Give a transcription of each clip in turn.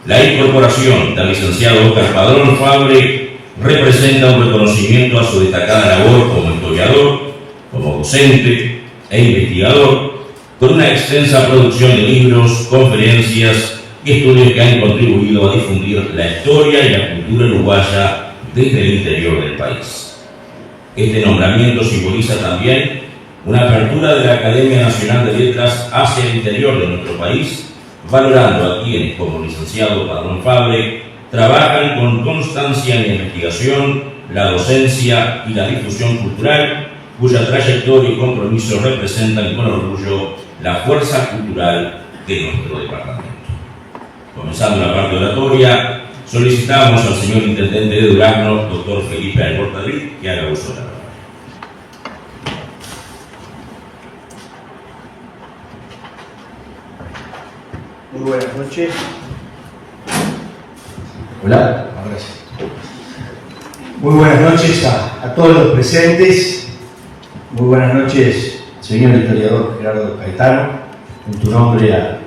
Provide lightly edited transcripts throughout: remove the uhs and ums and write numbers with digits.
La incorporación del licenciado Óscar Padrón Fabre representa un reconocimiento a su destacada labor como historiador, como docente e investigador, con una extensa producción de libros, conferencias y estudios que han contribuido a difundir la historia y la cultura uruguaya desde el interior del país. Este nombramiento simboliza también una apertura de la Academia Nacional de Letras hacia el interior de nuestro país, valorando a quienes, como licenciado Padrón Fabre, trabajan con constancia en la investigación, la docencia y la difusión cultural, cuya trayectoria y compromiso representan con orgullo la fuerza cultural de nuestro departamento. Comenzando la parte oratoria, solicitamos al señor Intendente de Durazno, doctor Felipe Albortadrid, que haga uso de la palabra. Muy buenas noches. Hola, ahora sí. Muy buenas noches a todos los presentes. Muy buenas noches, señor historiador Gerardo Caetano, en tu nombre a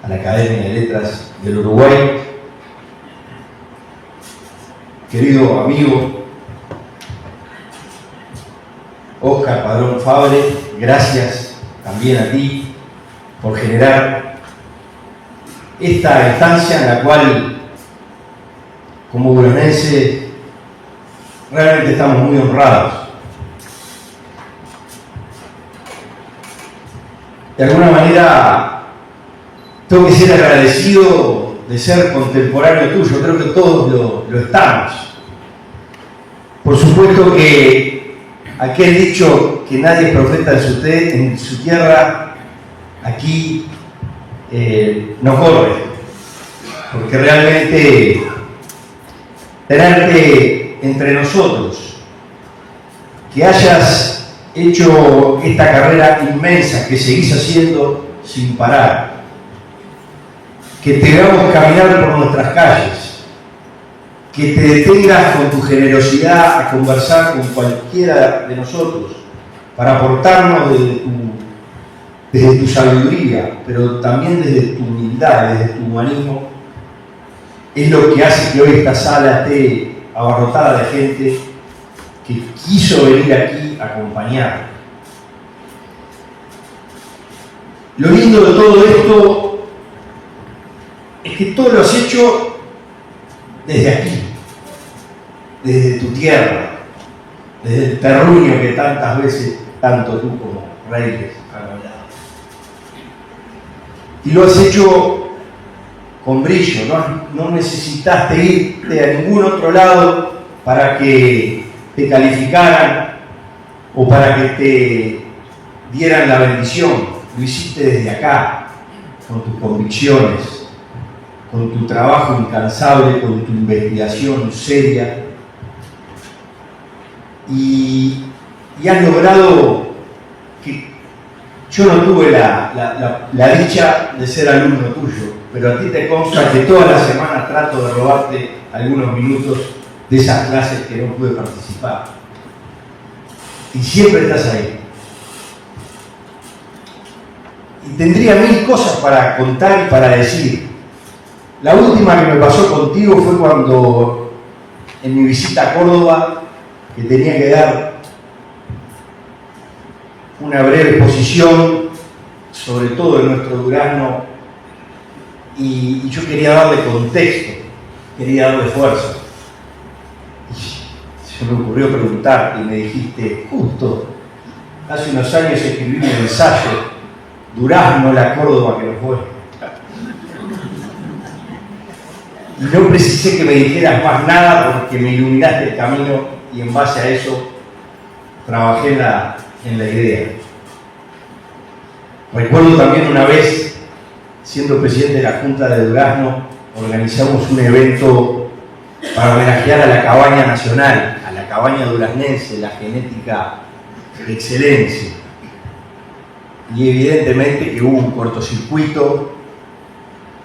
la Academia de Letras del Uruguay. Querido amigo Óscar Padrón Fabre, gracias también a ti por generar esta instancia en la cual, como duranenses, realmente estamos muy honrados. De alguna manera, tengo que ser agradecido de ser contemporáneo tuyo, creo que todos lo estamos. Por supuesto que aquel dicho que nadie es profeta en su tierra, aquí no corre, porque realmente tenerte entre nosotros, que hayas hecho esta carrera inmensa, que seguís haciendo sin parar, que te veamos caminar por nuestras calles, que te detengas con tu generosidad a conversar con cualquiera de nosotros para aportarnos desde tu sabiduría, pero también desde tu humildad, desde tu humanismo, es lo que hace que hoy esta sala esté abarrotada de gente que quiso venir aquí a acompañar. Lo lindo de todo esto es que todo lo has hecho desde aquí, desde tu tierra, desde el terruño que tantas veces, tanto tú como Reyes, han hablado. Y lo has hecho con brillo, no necesitaste irte a ningún otro lado para que te calificaran o para que te dieran la bendición. Lo hiciste desde acá, con tus convicciones, con tu trabajo incansable, con tu investigación seria. Y has logrado que yo no tuve la dicha de ser alumno tuyo, pero a ti te consta que todas las semanas trato de robarte algunos minutos de esas clases que no pude participar. Y siempre estás ahí. Y tendría mil cosas para contar y para decir. La última que me pasó contigo fue cuando, en mi visita a Córdoba, que tenía que dar una breve exposición sobre todo de nuestro Durazno, y yo quería darle contexto, quería darle fuerza. Y se me ocurrió preguntarte y me dijiste, justo hace unos años escribí un ensayo, Durazno, la Córdoba que no fue. Y no precisé que me dijeras más nada porque me iluminaste el camino y en base a eso trabajé en la idea. Recuerdo también una vez, siendo presidente de la Junta de Durazno, organizamos un evento para homenajear a la cabaña nacional, a la cabaña duraznense, la genética de excelencia. Y evidentemente que hubo un cortocircuito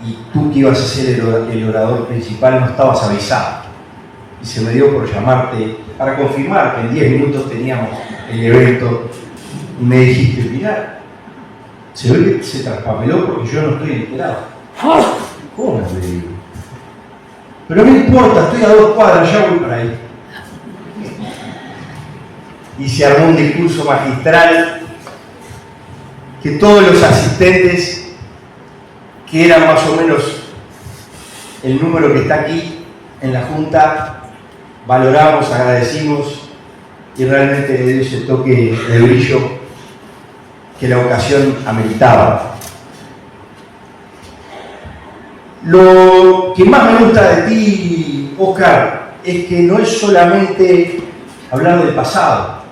y tú que ibas a ser el orador principal no estabas avisado. Y se me dio por llamarte para confirmar que en 10 minutos teníamos el evento y me dijiste, mirá, se ve que se traspapeló porque yo no estoy enterado. ¿Cómo? Le digo. Pero no importa, estoy a 2 cuadras, ya voy para ahí. Y se armó un discurso magistral que todos los asistentes, que eran más o menos el número que está aquí en la Junta, valoramos, agradecimos y realmente le dio ese toque de brillo que la ocasión ameritaba. Lo que más me gusta de ti, Oscar, es que no es solamente hablar del pasado,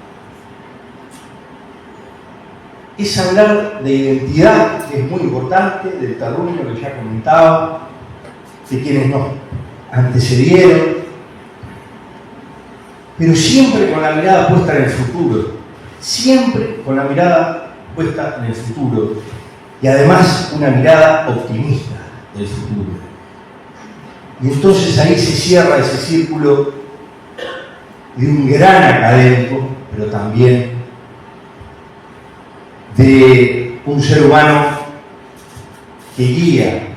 es hablar de identidad, que es muy importante, del terruño que ya comentaba, de quienes nos antecedieron, pero siempre con la mirada puesta en el futuro, siempre con la mirada puesta en el futuro, y además una mirada optimista del futuro. Y entonces ahí se cierra ese círculo de un gran académico, pero también de un ser humano que guía,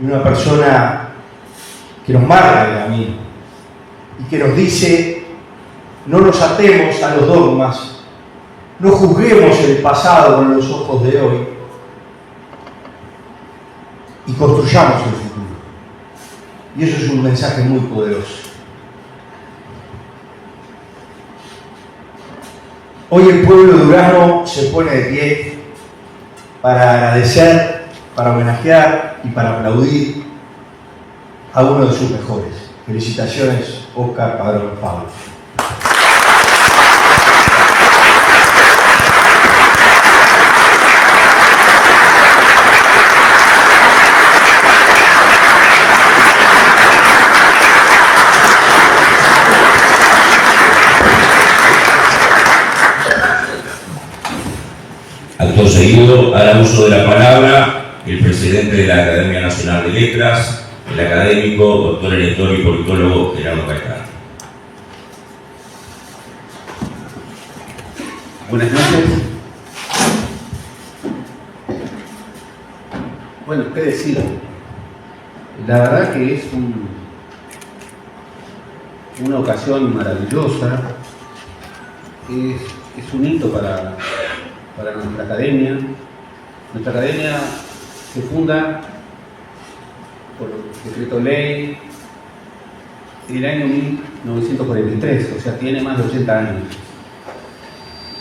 una persona que nos marca el camino y que nos dice: no nos atemos a los dogmas, no juzguemos el pasado con los ojos de hoy y construyamos el futuro. Y eso es un mensaje muy poderoso. Hoy el pueblo de Durazno se pone de pie para agradecer, para homenajear y para aplaudir a uno de sus mejores. Felicitaciones, Óscar Padrón Fabre. Acto seguido, hará uso de la palabra el presidente de la Academia Nacional de Letras, el académico, doctor elector y politólogo Gerardo Caetano. Buenas noches. Bueno, qué decir. La verdad que es una ocasión maravillosa. Es un hito para nuestra academia. Nuestra academia se funda por decreto ley en el año 1943, o sea, tiene más de 80 años.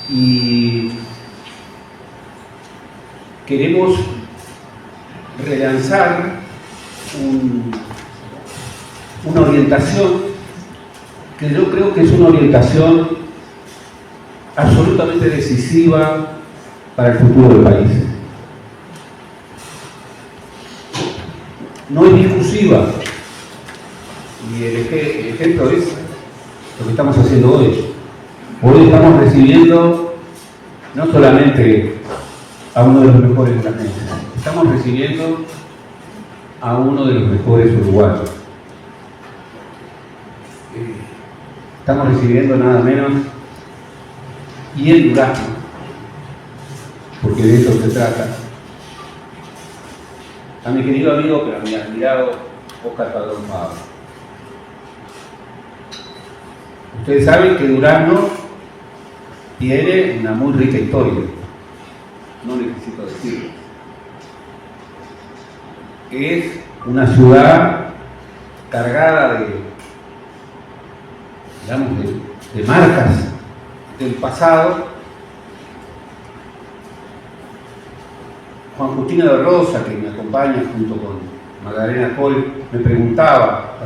Y queremos relanzar una orientación que yo creo que es una orientación absolutamente decisiva para el futuro del país. No es discursiva, y el ejemplo es lo que estamos haciendo hoy. Hoy estamos recibiendo no solamente a uno de los mejores de la gente, estamos recibiendo a uno de los mejores uruguayos. Estamos recibiendo nada menos, y en Durazno, porque de eso se trata, a mi querido amigo, pero a mi admirado Óscar Padrón Fabre. Ustedes saben que Durazno tiene una muy rica historia, no necesito decirlo. Es una ciudad cargada de marcas del pasado. Juan Justina de Rosa, que me acompaña junto con Magdalena Coll, me preguntaba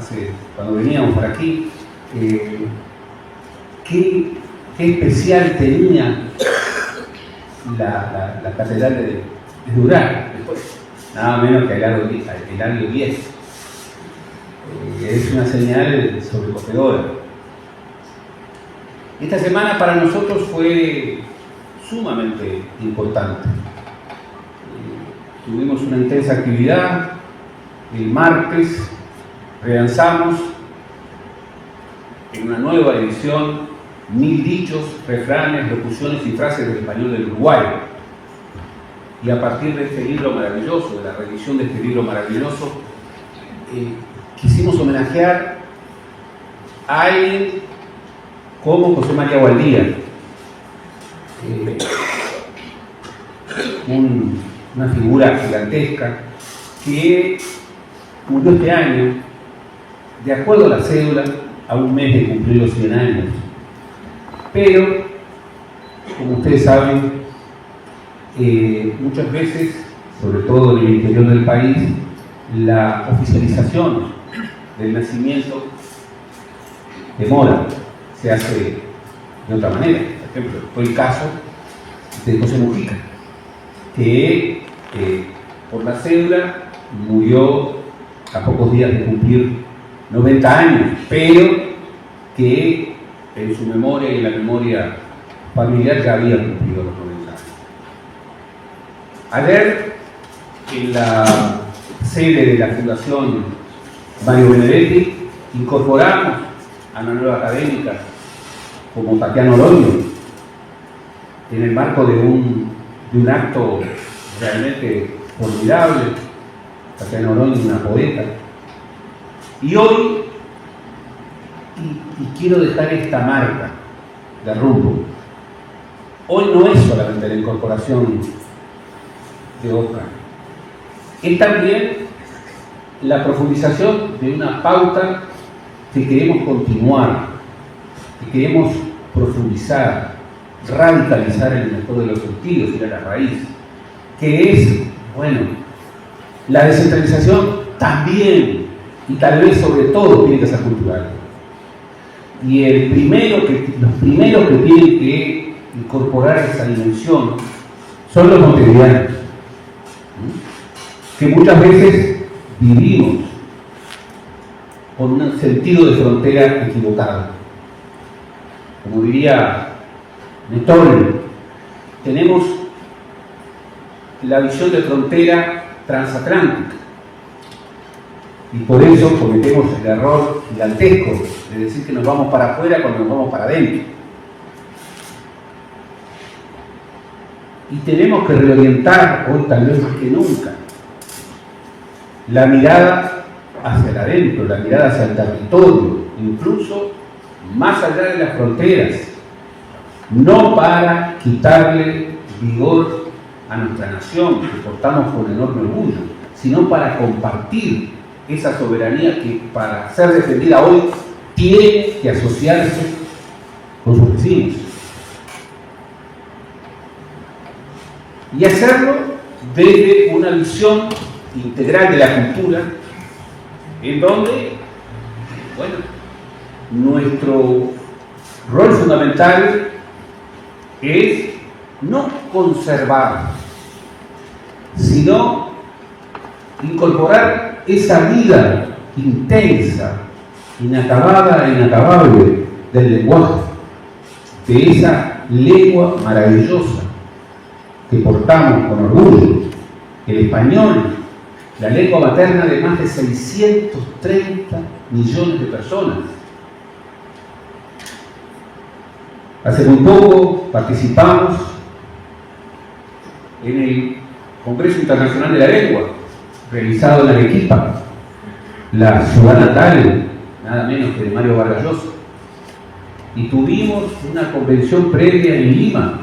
cuando veníamos por aquí qué especial tenía la catedral de Durazno, después, nada menos que el año 10. Es una señal sobrecogedora. Esta semana para nosotros fue sumamente importante. Tuvimos una intensa actividad. El martes relanzamos en una nueva edición 1000 dichos, refranes, locuciones y frases del español del Uruguay. Y a partir de este libro maravilloso, de la revisión de este libro maravilloso, quisimos homenajear a alguien como José María Gualdía, una figura gigantesca que murió este año, de acuerdo a la cédula, a un mes de cumplir los 100 años. Pero, como ustedes saben, muchas veces, sobre todo en el interior del país, la oficialización del nacimiento demora, se hace de otra manera. Por ejemplo, fue el caso de José Mujica, que por la cédula murió a pocos días de cumplir 90 años, pero que en su memoria y en la memoria familiar ya había cumplido los 90 años. Ayer, en la sede de la Fundación Mario Benedetti, incorporamos a una nueva académica como Tatiana Oroño, en el marco de un acto realmente formidable. Tatiana Oroño, una poeta. Y hoy, y quiero dejar esta marca de rumbo, hoy no es solamente la incorporación de otra, es también la profundización de una pauta que queremos continuar, que queremos profundizar, radicalizar en el mejor de los sentidos, ir a la raíz, que es, bueno, la descentralización también, y tal vez sobre todo, tiene que ser cultural. Y los primeros que tienen que incorporar esa dimensión son los montevideanos, que muchas veces vivimos con un sentido de frontera equivocado. Como diría Netol, tenemos la visión de frontera transatlántica y por eso cometemos el error gigantesco de decir que nos vamos para afuera cuando nos vamos para adentro. Y tenemos que reorientar hoy, tal vez más que nunca, la mirada hacia el adentro, la mirada hacia el territorio, incluso más allá de las fronteras, no para quitarle vigor a nuestra nación, que portamos con enorme orgullo, sino para compartir esa soberanía que, para ser defendida hoy, tiene que asociarse con sus vecinos. Y hacerlo desde una visión integral de la cultura, en donde, bueno, nuestro rol fundamental es no conservar, sino incorporar esa vida intensa, inacabada e inacabable del lenguaje, de esa lengua maravillosa que portamos con orgullo, el español, la lengua materna de más de 630 millones de personas. Hace muy poco participamos en el Congreso Internacional de la Lengua, realizado en Arequipa, la ciudad natal, nada menos que de Mario Vargas Llosa. Y tuvimos una convención previa en Lima,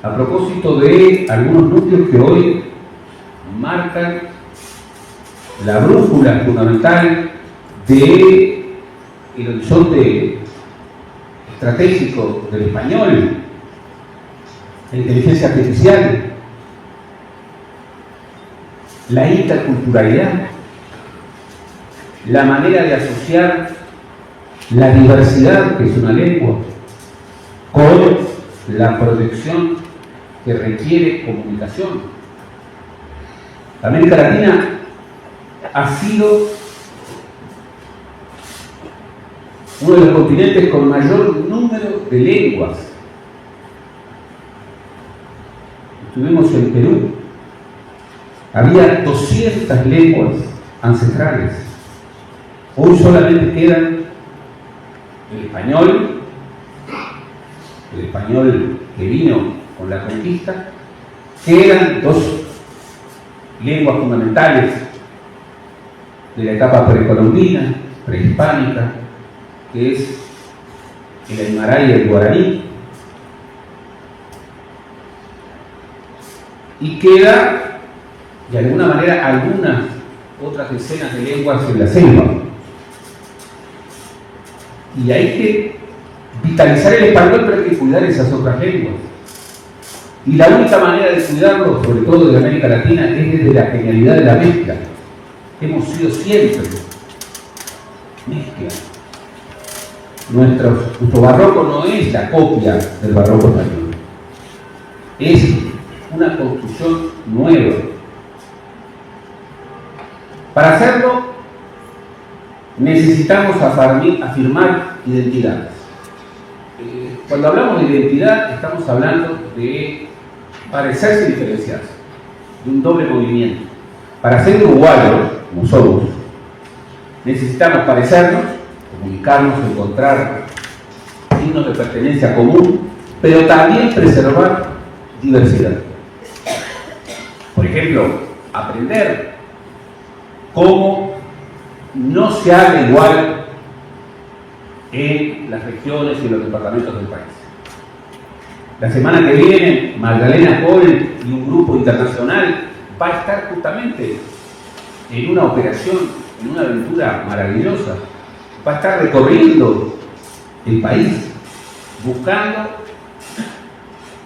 a propósito de algunos núcleos que hoy marcan la brújula fundamental del horizonte estratégico del español, la inteligencia artificial, la interculturalidad, la manera de asociar la diversidad, que es una lengua, con la protección que requiere comunicación. América Latina ha sido uno de los continentes con mayor número de lenguas. Estuvimos en Perú, había 200 lenguas ancestrales. Hoy solamente quedan el español que vino con la conquista, que eran dos lenguas fundamentales de la etapa precolombina, prehispánica, que es el aymara y el guaraní, y queda de alguna manera algunas otras decenas de lenguas en la selva. Y hay que vitalizar el español, pero hay que cuidar esas otras lenguas. Y la única manera de cuidarlo, sobre todo de América Latina, es desde la genialidad de la mezcla. Hemos sido siempre mezcla. Nuestro barroco no es la copia del barroco español. Es una construcción nueva. Para hacerlo, necesitamos afirmar identidades. Cuando hablamos de identidad, estamos hablando de parecerse y diferenciarse, de un doble movimiento. Para ser uruguayos, como somos, necesitamos parecernos, comunicarnos, encontrar signos de pertenencia común, pero también preservar diversidad. Por ejemplo, aprender cómo no se habla igual en las regiones y en los departamentos del país. La semana que viene, Magdalena Kohl y un grupo internacional va a estar justamente en una operación, en una aventura maravillosa. Va a estar recorriendo el país, buscando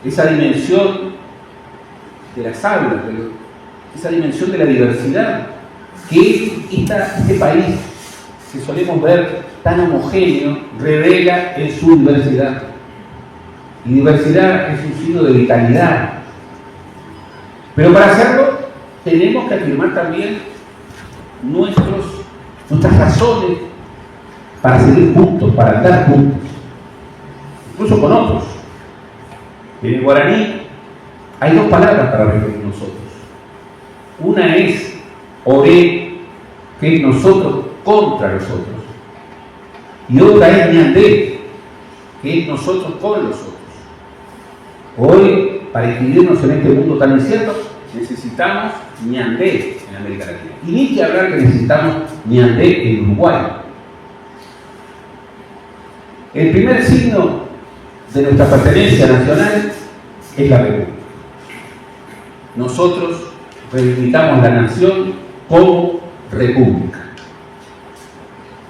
esa dimensión de las aulas, esa dimensión de la diversidad, que este país, que solemos ver tan homogéneo, revela en su diversidad. Y diversidad es un signo de vitalidad. Pero para hacerlo, tenemos que afirmar también nuestras razones para seguir juntos, para andar juntos, incluso con otros. En el guaraní hay dos palabras para referir a nosotros. Una es oré, que es nosotros contra los otros. Y otra es ñandé, que es nosotros con los otros. Hoy, para inscribirnos en este mundo tan incierto, necesitamos ñandé en América Latina. Y ni que hablar que necesitamos ñandé en Uruguay. El primer signo de nuestra pertenencia nacional es la república. Nosotros reivindicamos la nación como república.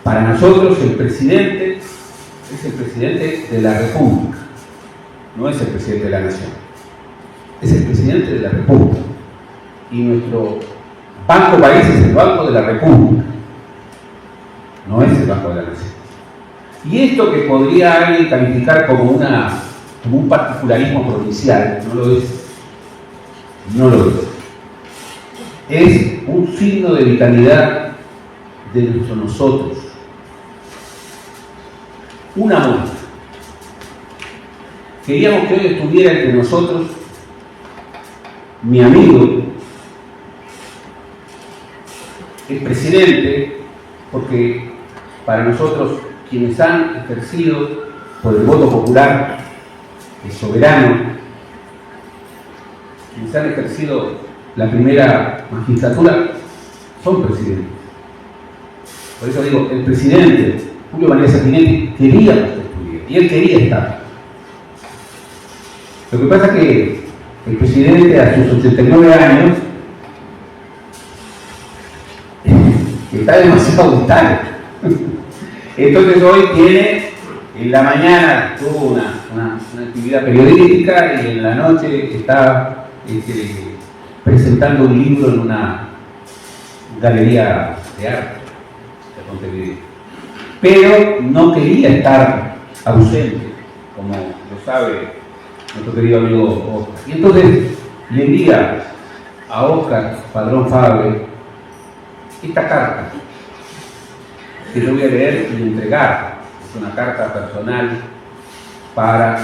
Para nosotros el presidente es el presidente de la república, no es el presidente de la nación, es el presidente de la república. Y nuestro banco país es el banco de la república, no es el banco de la nación. Y esto que podría alguien calificar como un particularismo provincial, no lo es. No lo es. Es un signo de vitalidad de nosotros. Una muestra. Queríamos que hoy estuviera entre nosotros mi amigo, el presidente, porque para nosotros quienes han ejercido por el voto popular, el soberano, quienes han ejercido la primera magistratura, son presidentes. Por eso digo, el presidente Julio María Sanguinetti quería que estuviera, y él quería estar. Lo que pasa es que el presidente a sus 89 años está demasiado vital. Entonces hoy tiene, en la mañana tuvo una actividad periodística y en la noche está presentando un libro en una galería de arte de Montevideo. Pero no quería estar ausente, como lo sabe nuestro querido amigo Oscar. Y entonces le envía a Oscar Padrón Fabre esta carta, que yo voy a leer y entregar. Es una carta personal para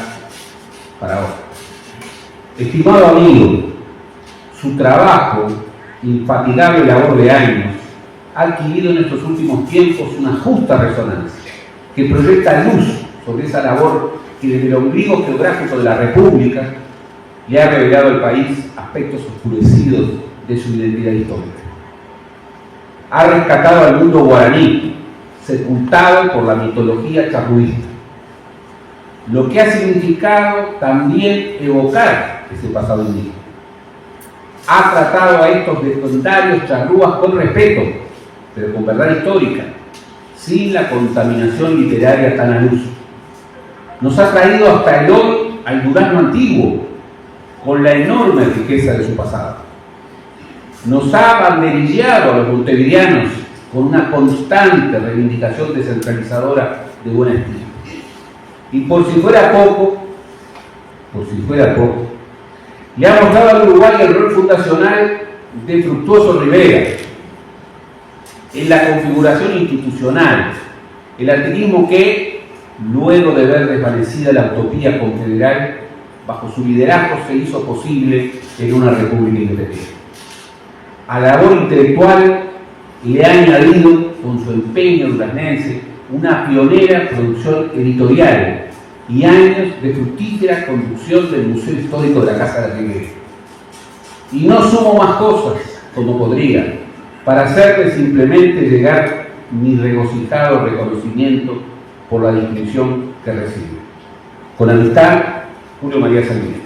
Oscar. Estimado amigo, su trabajo, infatigable labor de años, ha adquirido en estos últimos tiempos una justa resonancia, que proyecta luz sobre esa labor que desde el ombligo geográfico de la República le ha revelado al país aspectos oscurecidos de su identidad histórica. ha rescatado al mundo guaraní, sepultado por la mitología charruista, lo que ha significado también evocar ese pasado indígena. Ha tratado a estos legendarios charrúas con respeto, pero con verdad histórica, sin la contaminación literaria tan al uso. Nos ha traído hasta el hoy al Durazno antiguo, con la enorme riqueza de su pasado. Nos ha banderilleado a los montevideanos con una constante reivindicación descentralizadora de buena estilo. Y por si fuera poco, le ha mostrado al Uruguay el rol fundacional de Fructuoso Rivera en la configuración institucional, el artiguismo que, luego de ver desvanecida la utopía confederal, bajo su liderazgo se hizo posible en una república independiente. A la labor intelectual le ha añadido, con su empeño duraznense, una pionera producción editorial y años de fructífera conducción del Museo Histórico de la Casa de Rivera. Y no sumo más cosas, como podría, para hacerle simplemente llegar mi regocijado reconocimiento por la distinción que recibe. Con amistad, Julio María Sanguinetti.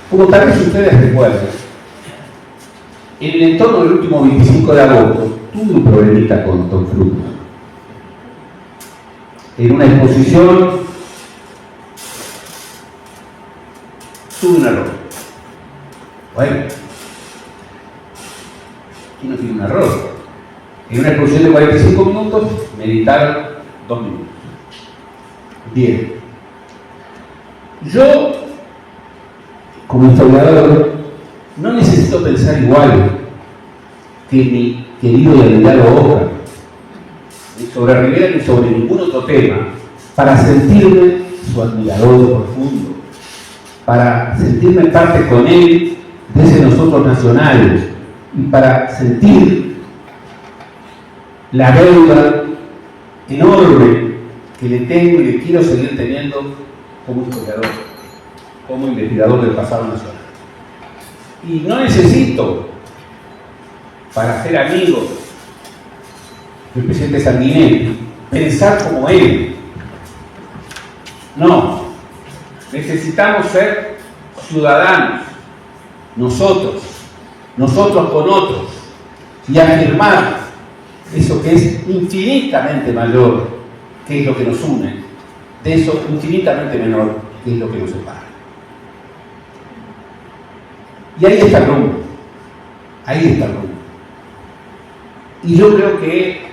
Como tal vez ustedes recuerden, en el entorno del último 25 de agosto tuve un problemita con Don Frutos. En una exposición tuve un error. Bueno, ¿quién no tiene un error? En una exposición de 45 minutos me editaron 2 minutos. Bien. Yo, como historiador, no necesito pensar igual que mi querido y admirado Oscar, ni sobre Rivera ni sobre ningún otro tema, para sentirme su admirador profundo, para sentirme parte con él de ese nosotros nacional y para sentir la deuda enorme que le tengo y le quiero seguir teniendo como historiador, como investigador del pasado nacional. Y no necesito, para ser amigo del presidente Sanguinetti, pensar como él. No, necesitamos ser ciudadanos, nosotros con otros, y afirmar eso que es infinitamente mayor que es lo que nos une, de eso infinitamente menor que es lo que nos separa. Y ahí está el rumbo. Y yo creo que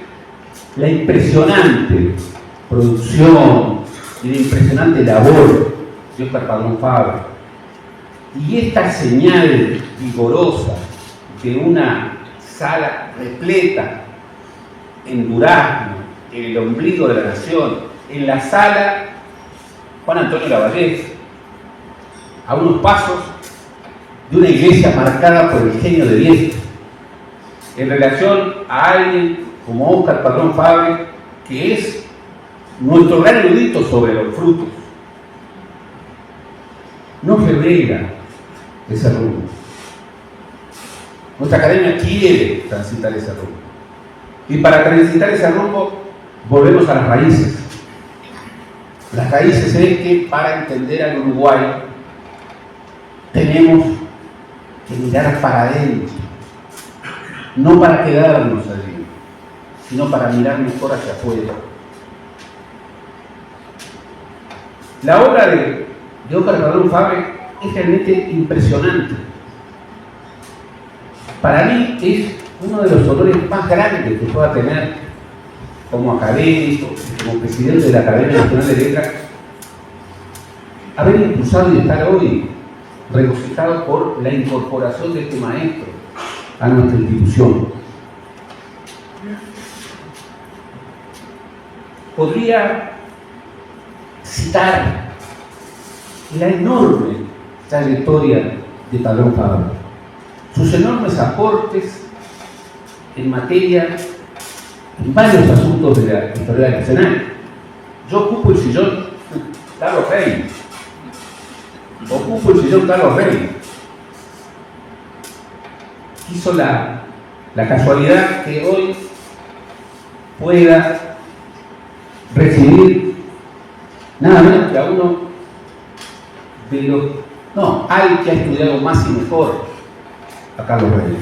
la impresionante producción y la impresionante labor de Óscar Padrón Fabra y esta señal vigorosa de una sala repleta en Durazno, en el ombligo de la nación, en la sala Juan Antonio Lavallée, a unos pasos de una iglesia marcada por el genio de Diez, en relación a alguien como Óscar Padrón Fabra, que es nuestro gran erudito sobre los frutos. No febrera ese rumbo. Nuestra academia quiere transitar ese rumbo. Y para transitar ese rumbo, volvemos a las raíces. Las raíces es que para entender al Uruguay tenemos que mirar para adentro, no para quedarnos allí, sino para mirar mejor hacia afuera. La obra de Óscar Padrón Fabra es realmente impresionante. Para mí es uno de los honores más grandes que pueda tener como académico, como presidente de la Academia Nacional de Letras, haber impulsado y estar hoy regocijado por la incorporación de este maestro a nuestra institución. Podría citar la enorme trayectoria de Padrón Fabra, sus enormes aportes en materia en varios asuntos de la historia nacional. Yo ocupo el sillón Carlos Rey. Ocupo el sillón Carlos Rey. Quiso la casualidad que hoy pueda recibir nada menos que a uno de los... No, hay que ha estudiado más y mejor a Carlos Rey.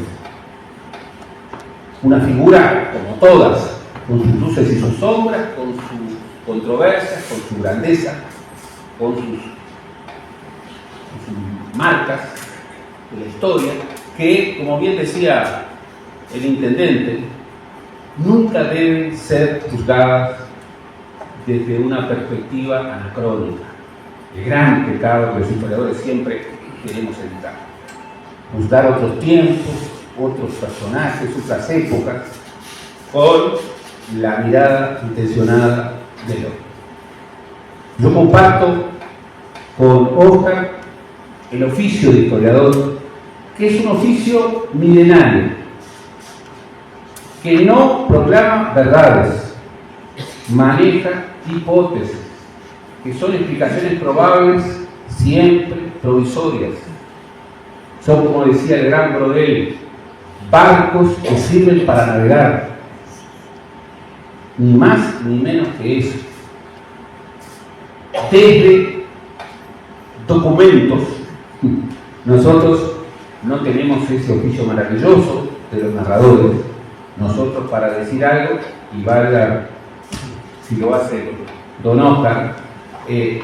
Una figura como todas, con sus luces y sus sombras, con sus controversias, con su grandeza, con sus marcas de la historia, que, como bien decía el intendente, nunca deben ser juzgadas desde una perspectiva anacrónica. El gran pecado que los historiadores siempre queremos evitar. Juzgar otros tiempos, otros personajes, otras épocas, con la mirada intencionada del otro. Yo comparto con Óscar el oficio de historiador, que es un oficio milenario, que no proclama verdades, maneja hipótesis, que son explicaciones probables, siempre provisorias. Son, como decía el gran Brodel, barcos que sirven para navegar, ni más ni menos que eso. Desde documentos, nosotros no tenemos ese oficio maravilloso de los narradores. Nosotros, para decir algo, y valga si lo hace don Óscar,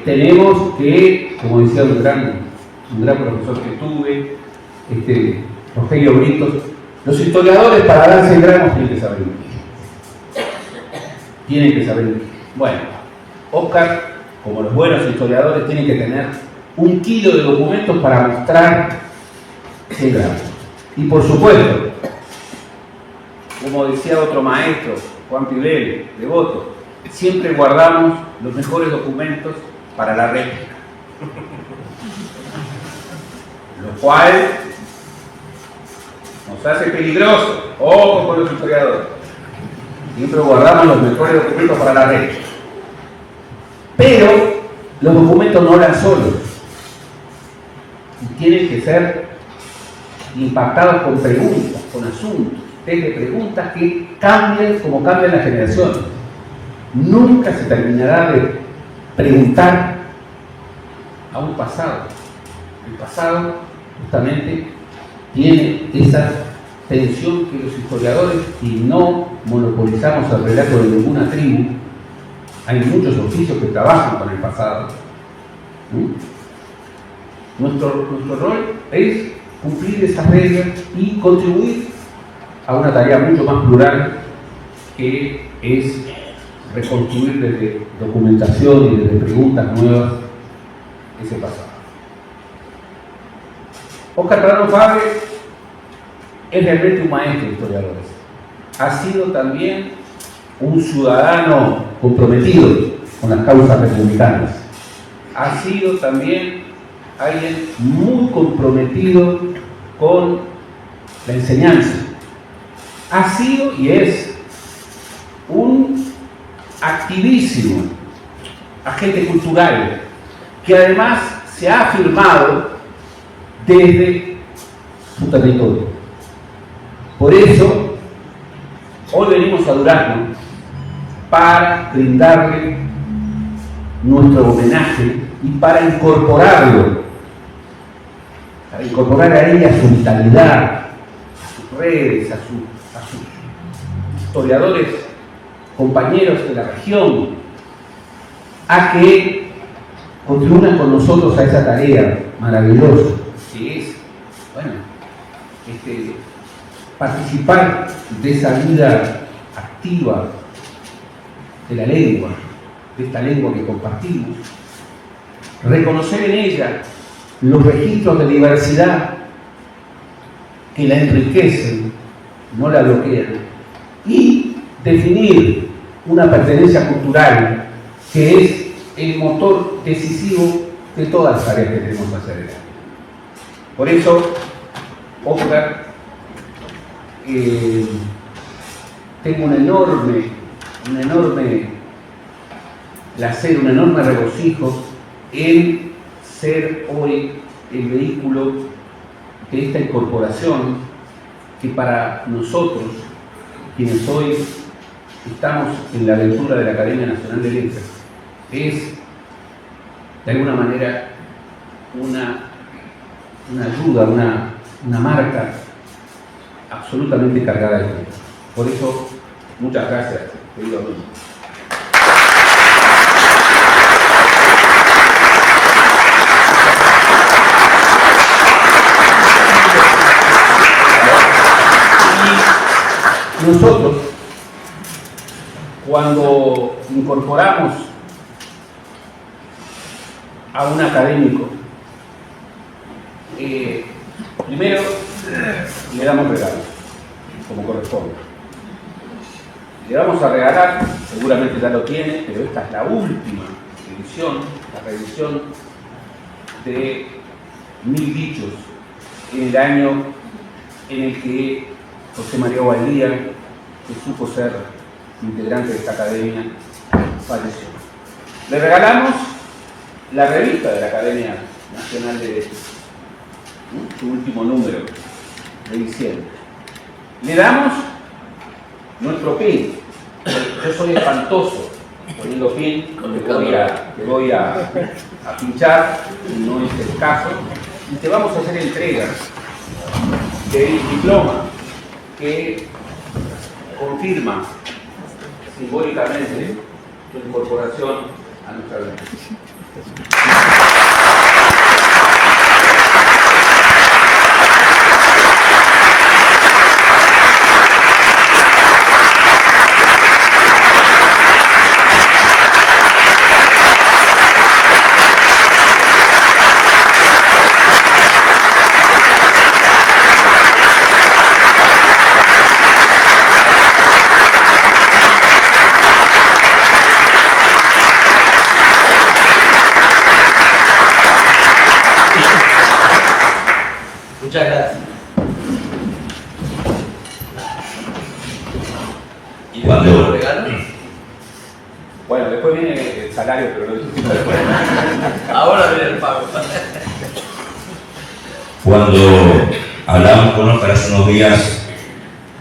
tenemos que, como decía un gran profesor que tuve, Rogelio Britos, los historiadores para darse gramos tienen que saber mentir. Tienen que saber mentir. Bueno, Óscar, como los buenos historiadores, tiene que tener 1 kilo de documentos para mostrar 100 gramos. Y por supuesto, como decía otro maestro, Juan Pibel, devoto, siempre guardamos los mejores documentos para la réplica. Lo cual nos hace peligrosos. Ojo con los historiadores. Siempre guardamos los mejores documentos para la réplica. Pero los documentos no eran solos. Y tienen que ser impactados con preguntas, con asuntos. Desde preguntas que cambian como cambian las generaciones. Nunca se terminará de preguntar a un pasado. El pasado justamente tiene esa tensión que los historiadores, y no monopolizamos el relato de ninguna tribu, hay muchos oficios que trabajan con el pasado. Nuestro rol es cumplir esas reglas y contribuir a una tarea mucho más plural, que es reconstruir desde documentación y desde preguntas nuevas ese pasado. Óscar Pradrón Fabre es realmente un maestro de historiadores. Ha sido también un ciudadano comprometido con las causas republicanas. Ha sido también alguien muy comprometido con la enseñanza. Ha sido y es un activísimo agente cultural, que además se ha afirmado desde su territorio. Por eso, hoy venimos a Durazno para brindarle nuestro homenaje y para incorporarlo, para incorporar a ella su vitalidad, a sus redes, a sus historiadores, compañeros de la región, a que contribuyan con nosotros a esa tarea maravillosa, que es, bueno, participar de esa vida activa de la lengua, de esta lengua que compartimos, reconocer en ella los registros de diversidad que la enriquecen, no la bloquean, y definir una pertenencia cultural que es el motor decisivo de todas las tareas que tenemos que hacer. Por eso, Óscar tengo un enorme placer, un enorme regocijo en ser hoy el vehículo de esta incorporación que para nosotros, quienes hoy estamos en la aventura de la Academia Nacional de Letras, es de alguna manera una ayuda, una marca absolutamente cargada de tiempo. Por eso, muchas gracias, querido amigo. Y nosotros, cuando incorporamos a un académico, primero le damos regalos, como corresponde. Le vamos a regalar, seguramente ya lo tiene, pero esta es la última edición, la reedición de 1000 dichos, en el año en el que José María Valdía, que supo ser integrante de esta academia, falleció. Le regalamos la revista de la Academia Nacional de Letras, su último número de diciembre. Le damos nuestro pin. Yo soy espantoso poniendo pin, que voy a pinchar, no es el caso, y te vamos a hacer entrega del diploma que confirma simbólicamente su incorporación a nuestra vida. Muchas gracias. ¿Y Cuando- los regalos? Bueno, después viene el salario, pero lo discutimos después. Ahora viene el pago. Cuando hablamos con Oscar hace unos días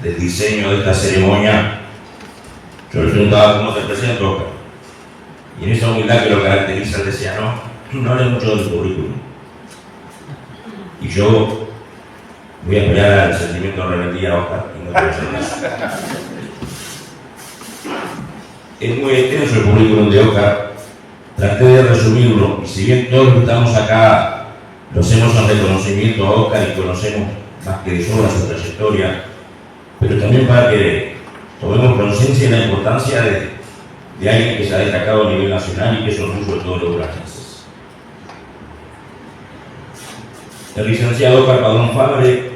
del diseño de esta ceremonia, yo le preguntaba cómo te presento, Oscar. Y en esa humildad que lo caracteriza, él decía, no hablé mucho del currículum. Y yo voy a apoyar al sentimiento de rebeldía, Oscar, y no te voy a hacer caso. Es muy extenso el currículum de Oscar. Traté de resumirlo, y si bien todos los que estamos acá lo hacemos en reconocimiento a Oscar y conocemos más que de sobra su trayectoria, pero también para que tomemos conciencia de la importancia de alguien que se ha destacado a nivel nacional y que es orgullo de todos los duracenses. El licenciado Oscar Padrón Fabre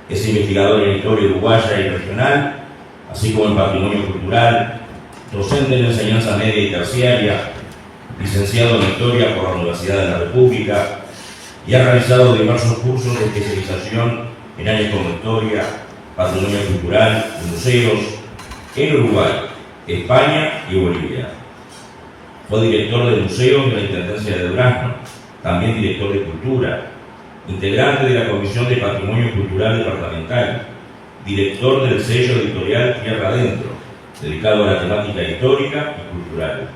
es investigador en historia uruguaya y regional, así como en patrimonio cultural, docente en enseñanza media y terciaria, licenciado en historia por la Universidad de la República y ha realizado diversos cursos de especialización en áreas como historia, patrimonio cultural y museos en Uruguay, España y Bolivia. Fue director de museos de la Intendencia de Durazno, también director de cultura, integrante de la Comisión de Patrimonio Cultural Departamental, director del sello editorial Tierra Adentro, dedicado a la temática histórica y cultural.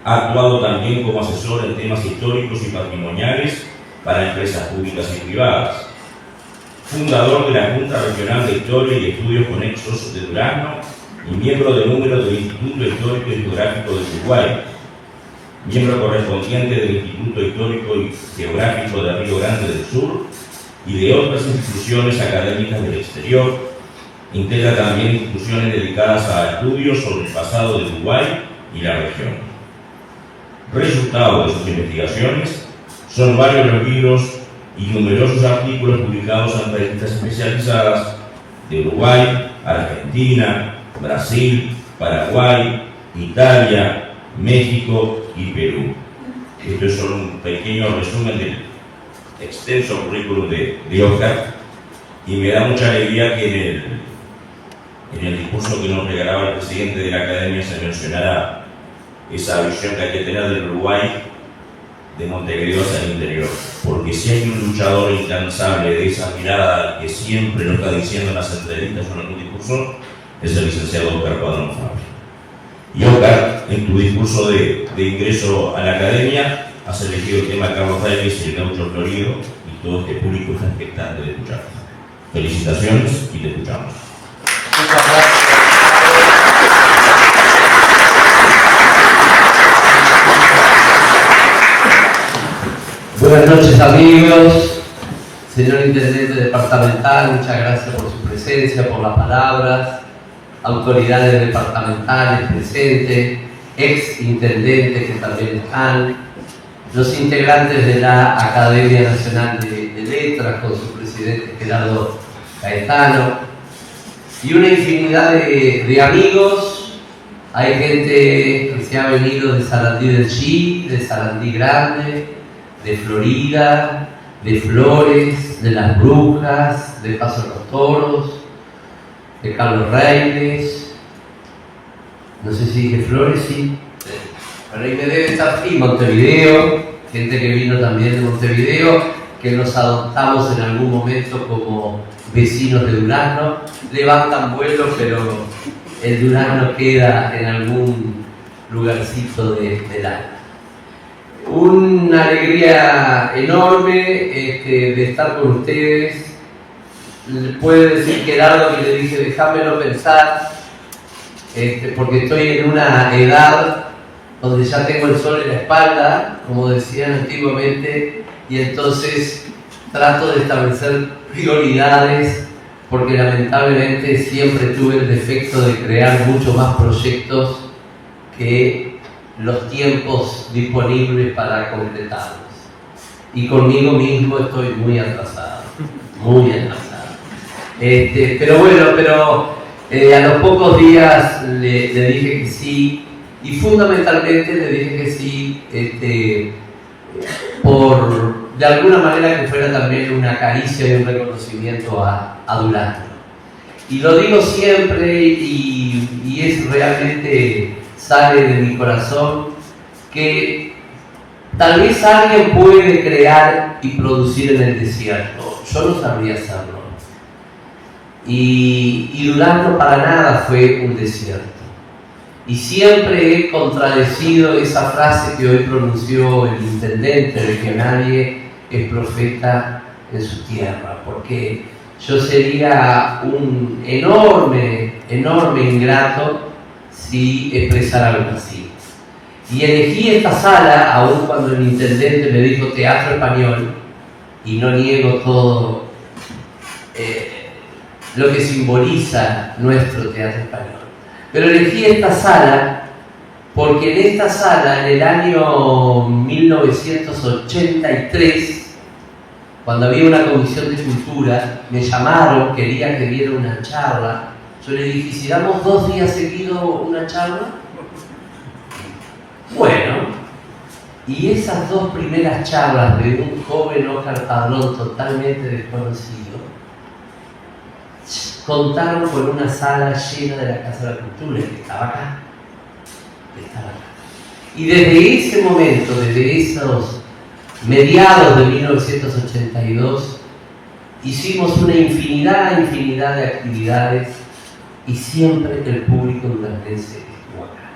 Ha actuado también como asesor en temas históricos y patrimoniales para empresas públicas y privadas. Fundador de la Junta Regional de Historia y Estudios Conexos de Durazno y miembro del número del Instituto Histórico y Geográfico de Uruguay. Miembro correspondiente del Instituto Histórico y Geográfico de Río Grande del Sur y de otras instituciones académicas del exterior. Integra también instituciones dedicadas a estudios sobre el pasado de Uruguay y la región. Resultado de sus investigaciones son varios los libros y numerosos artículos publicados en revistas especializadas de Uruguay, Argentina, Brasil, Paraguay, Italia, México y Perú. Esto es solo un pequeño resumen del extenso currículum de Oscar, y me da mucha alegría que en en el discurso que nos regalaba el presidente de la Academia se mencionará esa visión que hay que tener del Uruguay, de Montevideo hacia el interior. Porque si hay un luchador incansable de esa mirada que siempre lo está diciendo en las entrevistas o en algún discurso, es el licenciado Óscar Padrón Fabri. Y Óscar, en tu discurso de ingreso a la Academia, has elegido el tema de Carlos Reyes y el gaucho florido, y todo este público está expectante de escucharte. Felicitaciones y te escuchamos. Muchas gracias. Buenas noches, amigos, señor Intendente Departamental, muchas gracias por su presencia, por las palabras, autoridades departamentales presentes, ex intendentes que también están, los integrantes de la Academia Nacional de Letras con su presidente Gerardo Caetano y una infinidad de amigos. Hay gente que se ha venido de Sarandí del Chi, de Sarandí Grande, de Florida, de Flores, de Las Brujas, de Paso de los Toros, de Carlos Reyes, no sé si dije Flores, sí, pero ahí me debe estar, y Montevideo, gente que vino también de Montevideo, que nos adoptamos en algún momento como vecinos de Durazno, levantan vuelo, pero el Durazno queda en algún lugarcito del alma. Una alegría enorme de estar con ustedes. Puede decir Gerardo que le dije, déjamelo pensar, porque estoy en una edad donde ya tengo el sol en la espalda, como decían antiguamente, y entonces trato de establecer prioridades, porque lamentablemente siempre tuve el defecto de crear mucho más proyectos que los tiempos disponibles para completarlos. Y conmigo mismo estoy muy atrasado, muy atrasado. Pero bueno, a los pocos días le dije que sí, y fundamentalmente le dije que sí por de alguna manera que fuera también una caricia y un reconocimiento a Durazno. Y lo digo siempre y es realmente sale de mi corazón, que tal vez alguien puede crear y producir en el desierto. Yo no sabría hacerlo. Y Durazno para nada fue un desierto. Y siempre he contradecido esa frase que hoy pronunció el intendente de que nadie es profeta en su tierra, porque yo sería un enorme ingrato si expresara algo así. Y elegí esta sala, aun cuando el intendente me dijo teatro español, y no niego todo lo que simboliza nuestro teatro español. Pero elegí esta sala porque en esta sala, en el año 1983, cuando había una comisión de cultura, me llamaron, querían que diera una charla. Yo le dije, ¿si damos 2 días seguidos una charla? Bueno, y esas 2 primeras charlas de un joven Óscar Padrón totalmente desconocido, contaron con una sala llena de la Casa de la Cultura, que estaba acá. Y desde ese momento, desde esos mediados de 1982, hicimos una infinidad de actividades y siempre el público duranguense estuvo acá.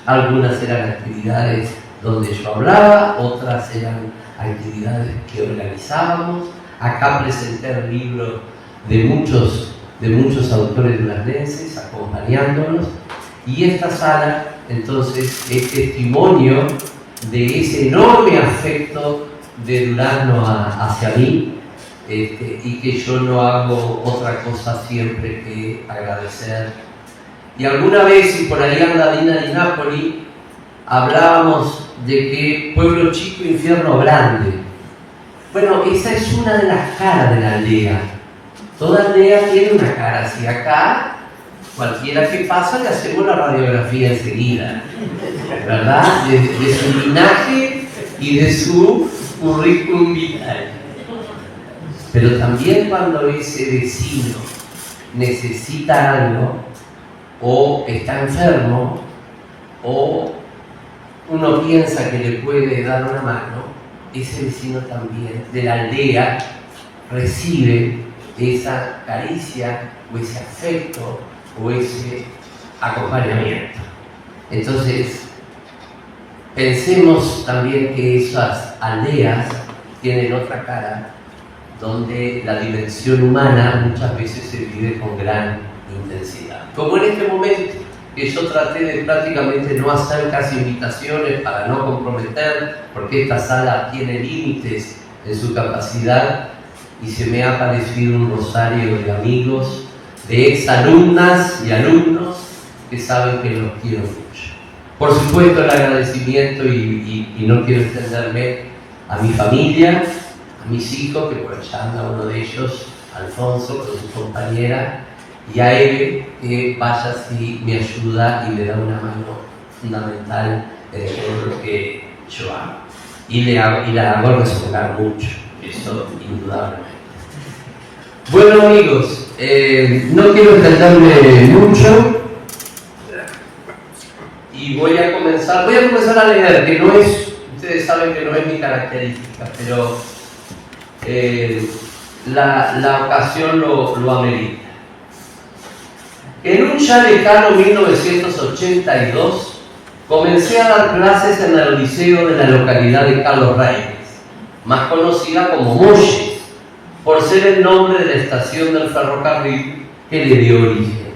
Algunas eran actividades donde yo hablaba, otras eran actividades que organizábamos. Acá presenté el libro de muchos autores duranguenses acompañándonos, y esta sala entonces es testimonio de ese enorme afecto de Durazno hacia mí, y que yo no hago otra cosa siempre que agradecer. Y alguna vez, y por ahí anda Dina Di Napoli, hablábamos de que pueblo chico, infierno grande. Bueno, esa es una de las caras de la aldea. Toda aldea tiene una cara así. Acá, cualquiera que pasa, le hacemos la radiografía enseguida, ¿verdad? De su linaje y de su currículum vitae. Pero también cuando ese vecino necesita algo, o está enfermo, o uno piensa que le puede dar una mano, ese vecino también de la aldea recibe esa caricia o ese afecto o ese acompañamiento. Entonces, pensemos también que esas aldeas tienen otra cara, donde la dimensión humana muchas veces se vive con gran intensidad. Como en este momento, que yo traté de prácticamente no hacer casi invitaciones para no comprometer, porque esta sala tiene límites en su capacidad, y se me ha aparecido un rosario de amigos, de exalumnas y alumnos que saben que los quiero mucho. Por supuesto, el agradecimiento, y no quiero extenderme, a mi familia, a mis hijos, que por allá anda uno de ellos, Alfonso, con su compañera, y a él, que vaya si me ayuda y me da una mano fundamental en todo lo que yo hago. Y la hago respetar mucho, eso indudablemente. Bueno, amigos, no quiero extenderme mucho y voy a comenzar a leer, que no es, ustedes saben que no es mi característica, pero la ocasión lo amerita. En un ya lejano 1982, comencé a dar clases en el liceo de la localidad de Carlos Reyes, más conocida como Molles, por ser el nombre de la estación del ferrocarril que le dio origen.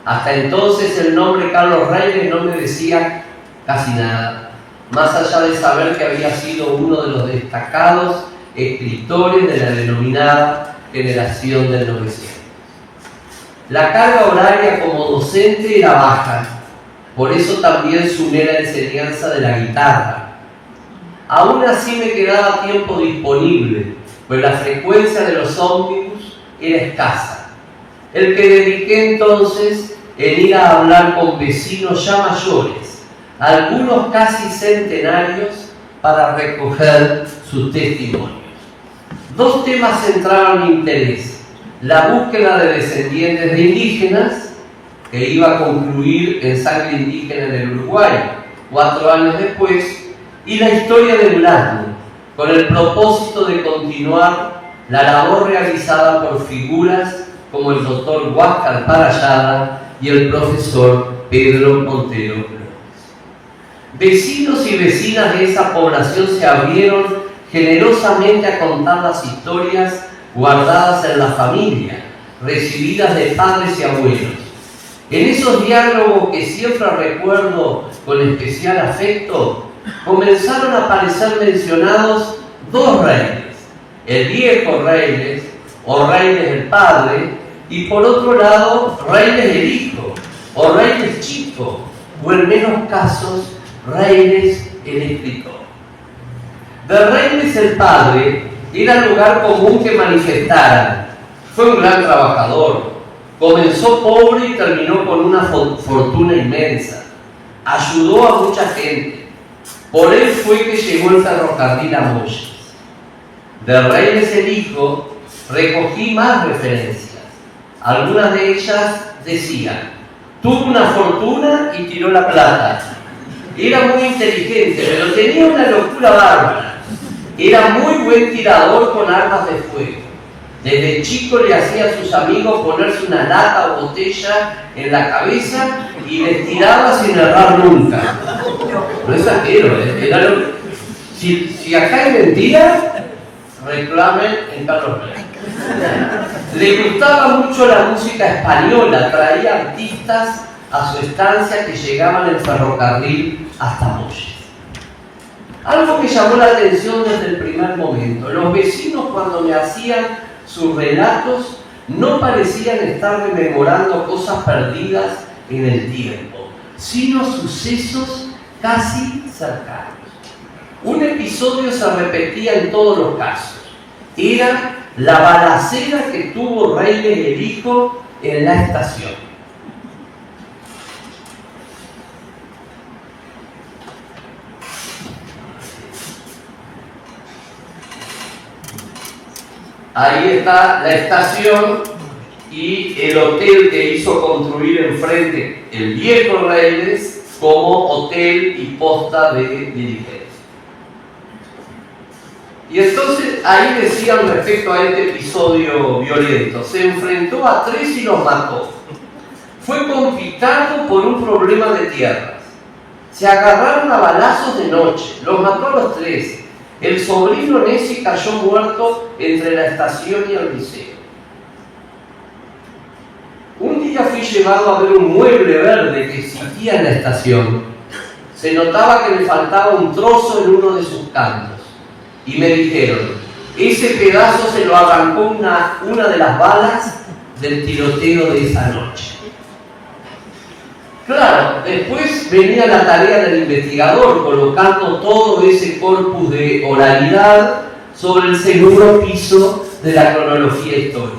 Hasta entonces el nombre Carlos Reyes no me decía casi nada, más allá de saber que había sido uno de los destacados escritores de la denominada generación del 900. La carga horaria como docente era baja, por eso también sumé la enseñanza de la guitarra. Aún así me quedaba tiempo disponible, pues la frecuencia de los ómnibus era escasa. El que dediqué entonces en ir a hablar con vecinos ya mayores, algunos casi centenarios, para recoger sus testimonios. Dos temas centraron mi interés: la búsqueda de descendientes de indígenas, que iba a concluir en Sangre Indígena en el Uruguay 4 años después, y la historia de Durazno, con el propósito de continuar la labor realizada por figuras como el doctor Huáscar Parayada y el profesor Pedro Montero Flores. Vecinos y vecinas de esa población se abrieron generosamente a contar las historias guardadas en la familia, recibidas de padres y abuelos. En esos diálogos que siempre recuerdo con especial afecto, comenzaron a aparecer mencionados dos Reyes: el viejo Reyes, o Reyes el padre, y por otro lado, Reyes el hijo, o Reyes chico, o en menos casos, Reyes el escritor. De Reyes el padre era lugar común que manifestaran: fue un gran trabajador, comenzó pobre y terminó con una fortuna inmensa, ayudó a mucha gente, por él fue que llegó el ferrocarril a Molles. De Reyes el hijo recogí más referencias. Algunas de ellas decían: tuvo una fortuna y tiró la plata, era muy inteligente, pero tenía una locura bárbara. Era muy buen tirador con armas de fuego. Desde chico le hacía a sus amigos ponerse una lata o botella en la cabeza y les tiraba sin errar nunca. No exagero, si acá hay mentira, reclamen en Carlos Reyes. Le gustaba mucho la música española, traía artistas a su estancia que llegaban en ferrocarril hasta Molles. Algo que llamó la atención desde el primer momento: los vecinos, cuando me hacían sus relatos, no parecían estar rememorando cosas perdidas en el tiempo, sino sucesos casi cercanos. Un episodio se repetía en todos los casos: era la balacera que tuvo Reyes el hijo en la estación. Ahí está la estación y el hotel que hizo construir enfrente el viejo Reyes como hotel y posta de diligencia. Y entonces ahí decían respecto a este episodio violento: se enfrentó a 3 y los mató. Fue complicado por un problema de tierras. Se agarraron a balazos de noche, los mató a los 3. El sobrino Nessi cayó muerto entre la estación y el liceo. Un día fui llevado a ver un mueble verde que existía en la estación. Se notaba que le faltaba un trozo en uno de sus cantos. Y me dijeron, ese pedazo se lo arrancó una de las balas del tiroteo de esa noche. Claro, después venía la tarea del investigador, colocando todo ese corpus de oralidad sobre el seguro piso de la cronología histórica.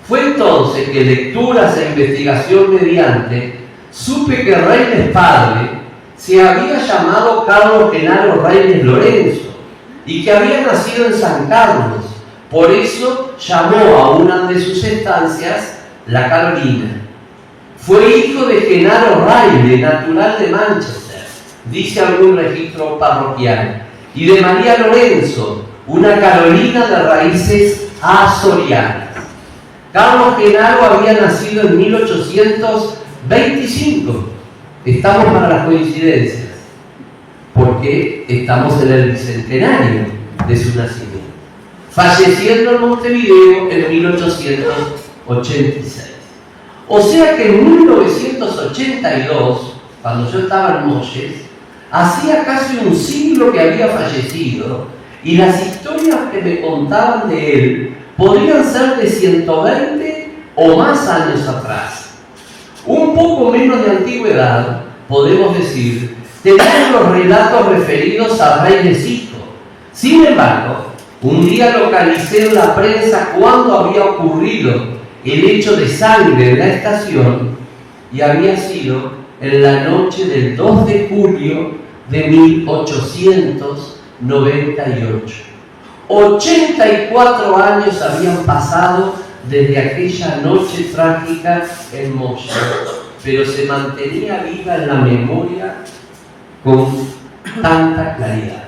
Fue entonces que, lecturas e investigación mediante, supe que Reyes padre se había llamado Carlos Genaro Reyes Lorenzo y que había nacido en San Carlos. Por eso llamó a una de sus estancias La Carolina. Fue hijo de Genaro Reyes, natural de Manchester, dice algún registro parroquial, y de María Lorenzo, una carolina de raíces azorianas. Carlos Genaro había nacido en 1825. Estamos para las coincidencias, porque estamos en el bicentenario de su nacimiento, falleciendo en Montevideo en 1886. O sea que en 1982, cuando yo estaba en Molles, hacía casi un siglo que había fallecido, y las historias que me contaban de él podrían ser de 120 o más años atrás. Un poco menos de antigüedad, podemos decir, tenían los relatos referidos a Reyes hijo. Sin embargo, un día localicé en la prensa cuándo había ocurrido el hecho de sangre en la estación, y había sido en la noche del 2 de julio de 1898. 84 años habían pasado desde aquella noche trágica en Molles, pero se mantenía viva en la memoria con tanta claridad.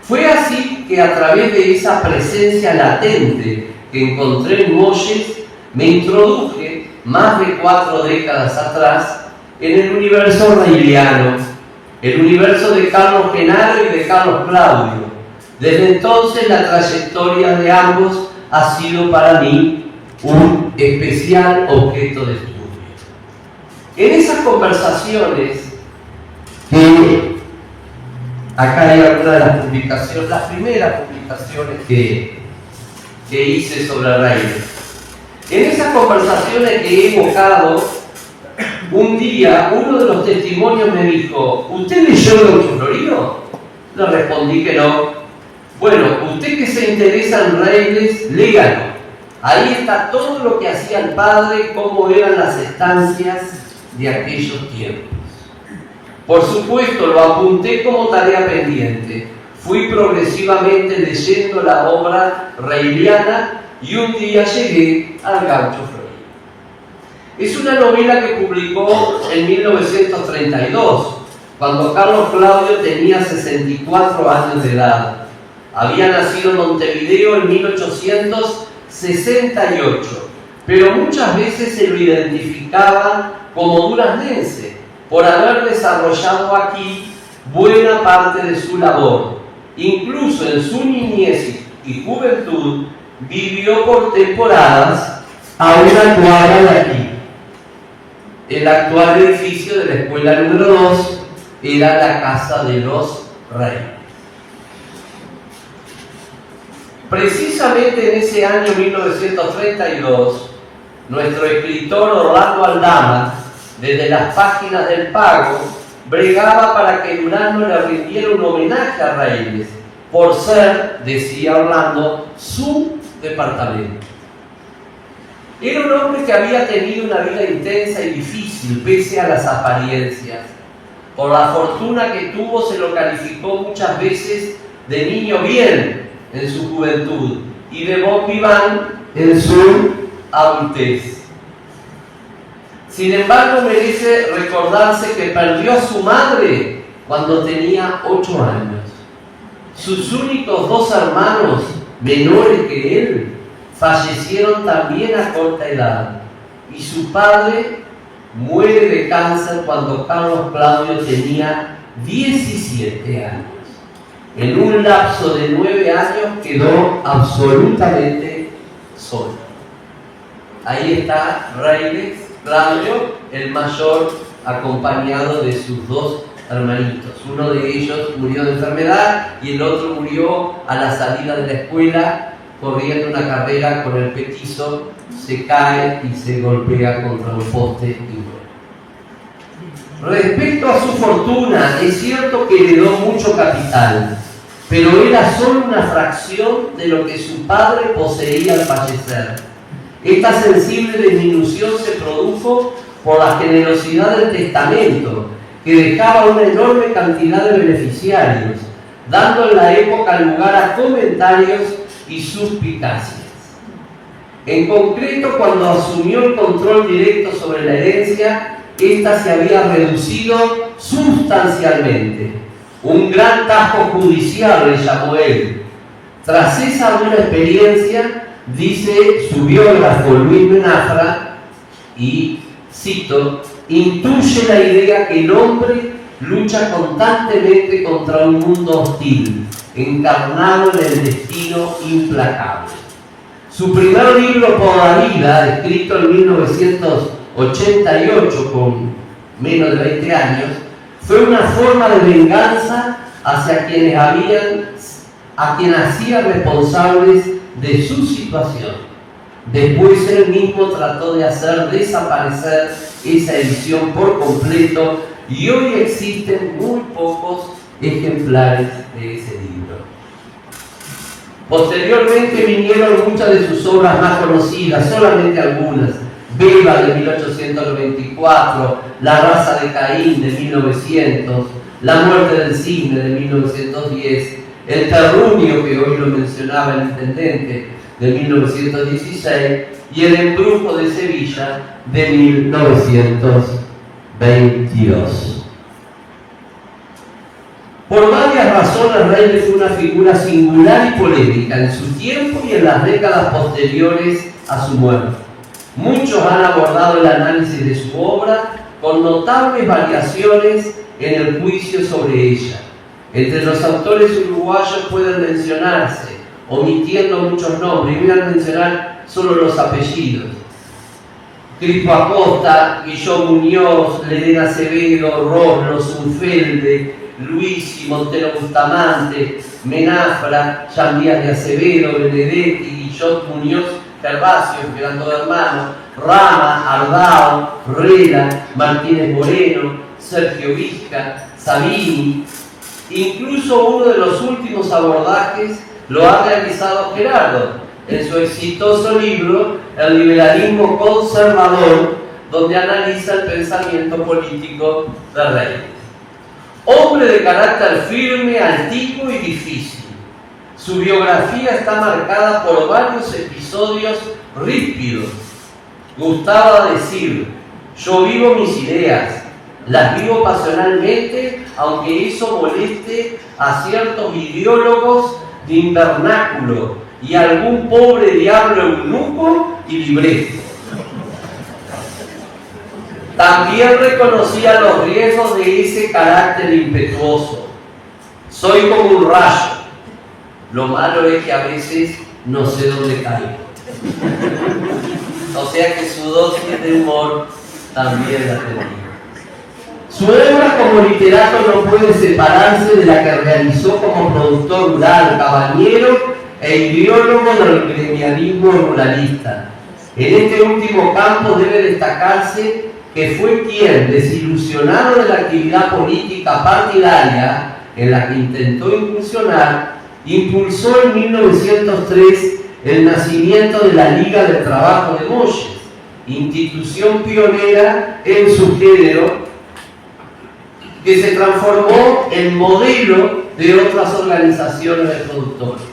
Fue así que, a través de esa presencia latente que encontré en Molles, me introduje más de 4 décadas atrás en el universo reyliano, el universo de Carlos Genaro y de Carlos Claudio. Desde entonces la trayectoria de ambos ha sido para mí un especial objeto de estudio. En esas conversaciones, que acá hay algunas de las publicaciones, las primeras publicaciones que hice sobre Reyes. En esas conversaciones que he evocado, un día uno de los testimonios me dijo, ¿usted leyó Gaucho Florido? Le respondí que no. Bueno, usted que se interesa en Reyes, léalo. Ahí está todo lo que hacía el padre, cómo eran las estancias de aquellos tiempos. Por supuesto, lo apunté como tarea pendiente. Fui progresivamente leyendo la obra reyliana y un día llegué al Gaucho Florido. Es una novela que publicó en 1932, cuando Carlos Claudio tenía 64 años de edad. Había nacido en Montevideo en 1868, pero muchas veces se lo identificaba como duraznense, por haber desarrollado aquí buena parte de su labor. Incluso en su niñez y juventud vivió por temporadas a una cuadra de aquí. El actual edificio de la escuela número 2 era la Casa de los Reyes. Precisamente en ese año 1932, nuestro escritor Orlando Aldama, desde las páginas del Pago, bregaba para que Durano le rindiera un homenaje a Reyes, por ser, decía Orlando, su departamento. Era un hombre que había tenido una vida intensa y difícil, pese a las apariencias. Por la fortuna que tuvo, se lo calificó muchas veces de niño bien en su juventud y de bon vivant en su adultez. Sin embargo, merece recordarse que perdió a su madre cuando tenía 8 años. Sus únicos 2 hermanos, menores que él, fallecieron también a corta edad. Y su padre muere de cáncer cuando Carlos Claudio tenía 17 años. En un lapso de 9 años quedó absolutamente solo. Ahí está Reyes Claudio, el mayor, acompañado de sus 2 hermanitos. Uno de ellos murió de enfermedad y el otro murió a la salida de la escuela, corriendo una carrera con el petizo, se cae y se golpea contra un poste y muere. Respecto a su fortuna, es cierto que heredó mucho capital, pero era solo una fracción de lo que su padre poseía al fallecer. Esta sensible disminución se produjo por la generosidad del testamento, que dejaba una enorme cantidad de beneficiarios, dando en la época lugar a comentarios y suspicacias. En concreto, cuando asumió el control directo sobre la herencia, ésta se había reducido sustancialmente. Un gran tajo judicial le llamó él. Tras esa buena experiencia, dice su biógrafo Luis Menafra, y cito, intuye la idea que el hombre lucha constantemente contra un mundo hostil, encarnado en el destino implacable. Su primer libro por la vida, escrito en 1988, con menos de 20 años, fue una forma de venganza hacia quienes hacía responsables de su situación. Después él mismo trató de hacer desaparecer esa edición por completo y hoy existen muy pocos ejemplares de ese libro. Posteriormente vinieron muchas de sus obras más conocidas, solamente algunas. Beba de 1894, La raza de Caín de 1900, La muerte del cisne de 1910, El terruño, que hoy lo mencionaba el intendente, de 1916, y El embrujo de Sevilla de 1922. Por varias razones, Reyes fue una figura singular y polémica en su tiempo y en las décadas posteriores a su muerte. Muchos han abordado el análisis de su obra con notables variaciones en el juicio sobre ella. Entre los autores uruguayos pueden mencionarse, omitiendo muchos nombres, y voy a mencionar solo los apellidos: Crispo Acosta, Guillermo Muñoz, Lerena Acevedo, Roslo, Zunfelde, Luisi, Montero Bustamante, Menafra, Jean Díaz de Acevedo, Benedetti, Guillot Muñoz, Gervasio, que eran todos hermanos, Rama, Ardao, Rela, Martínez Moreno, Sergio Vizca, Sabini. Incluso uno de los últimos abordajes lo ha realizado Gerardo en su exitoso libro El liberalismo conservador, donde analiza el pensamiento político de Reyes. Hombre de carácter firme, altivo y difícil. Su biografía está marcada por varios episodios ríspidos. Gustaba decir: yo vivo mis ideas, las vivo pasionalmente, aunque eso moleste a ciertos ideólogos de invernáculo y a algún pobre diablo eunuco y libreto. También reconocía los riesgos de ese carácter impetuoso. Soy como un rayo. Lo malo es que a veces no sé dónde caigo. O sea que su dosis de humor también la tenía. Su obra como literato no puede separarse de la que realizó como productor rural, cabañero e ideólogo del gremialismo ruralista. En este último campo debe destacarse que fue quien, desilusionado de la actividad política partidaria en la que intentó incursionar, impulsó en 1903 el nacimiento de la Liga del Trabajo de Molles, institución pionera en su género, que se transformó en modelo de otras organizaciones de productores.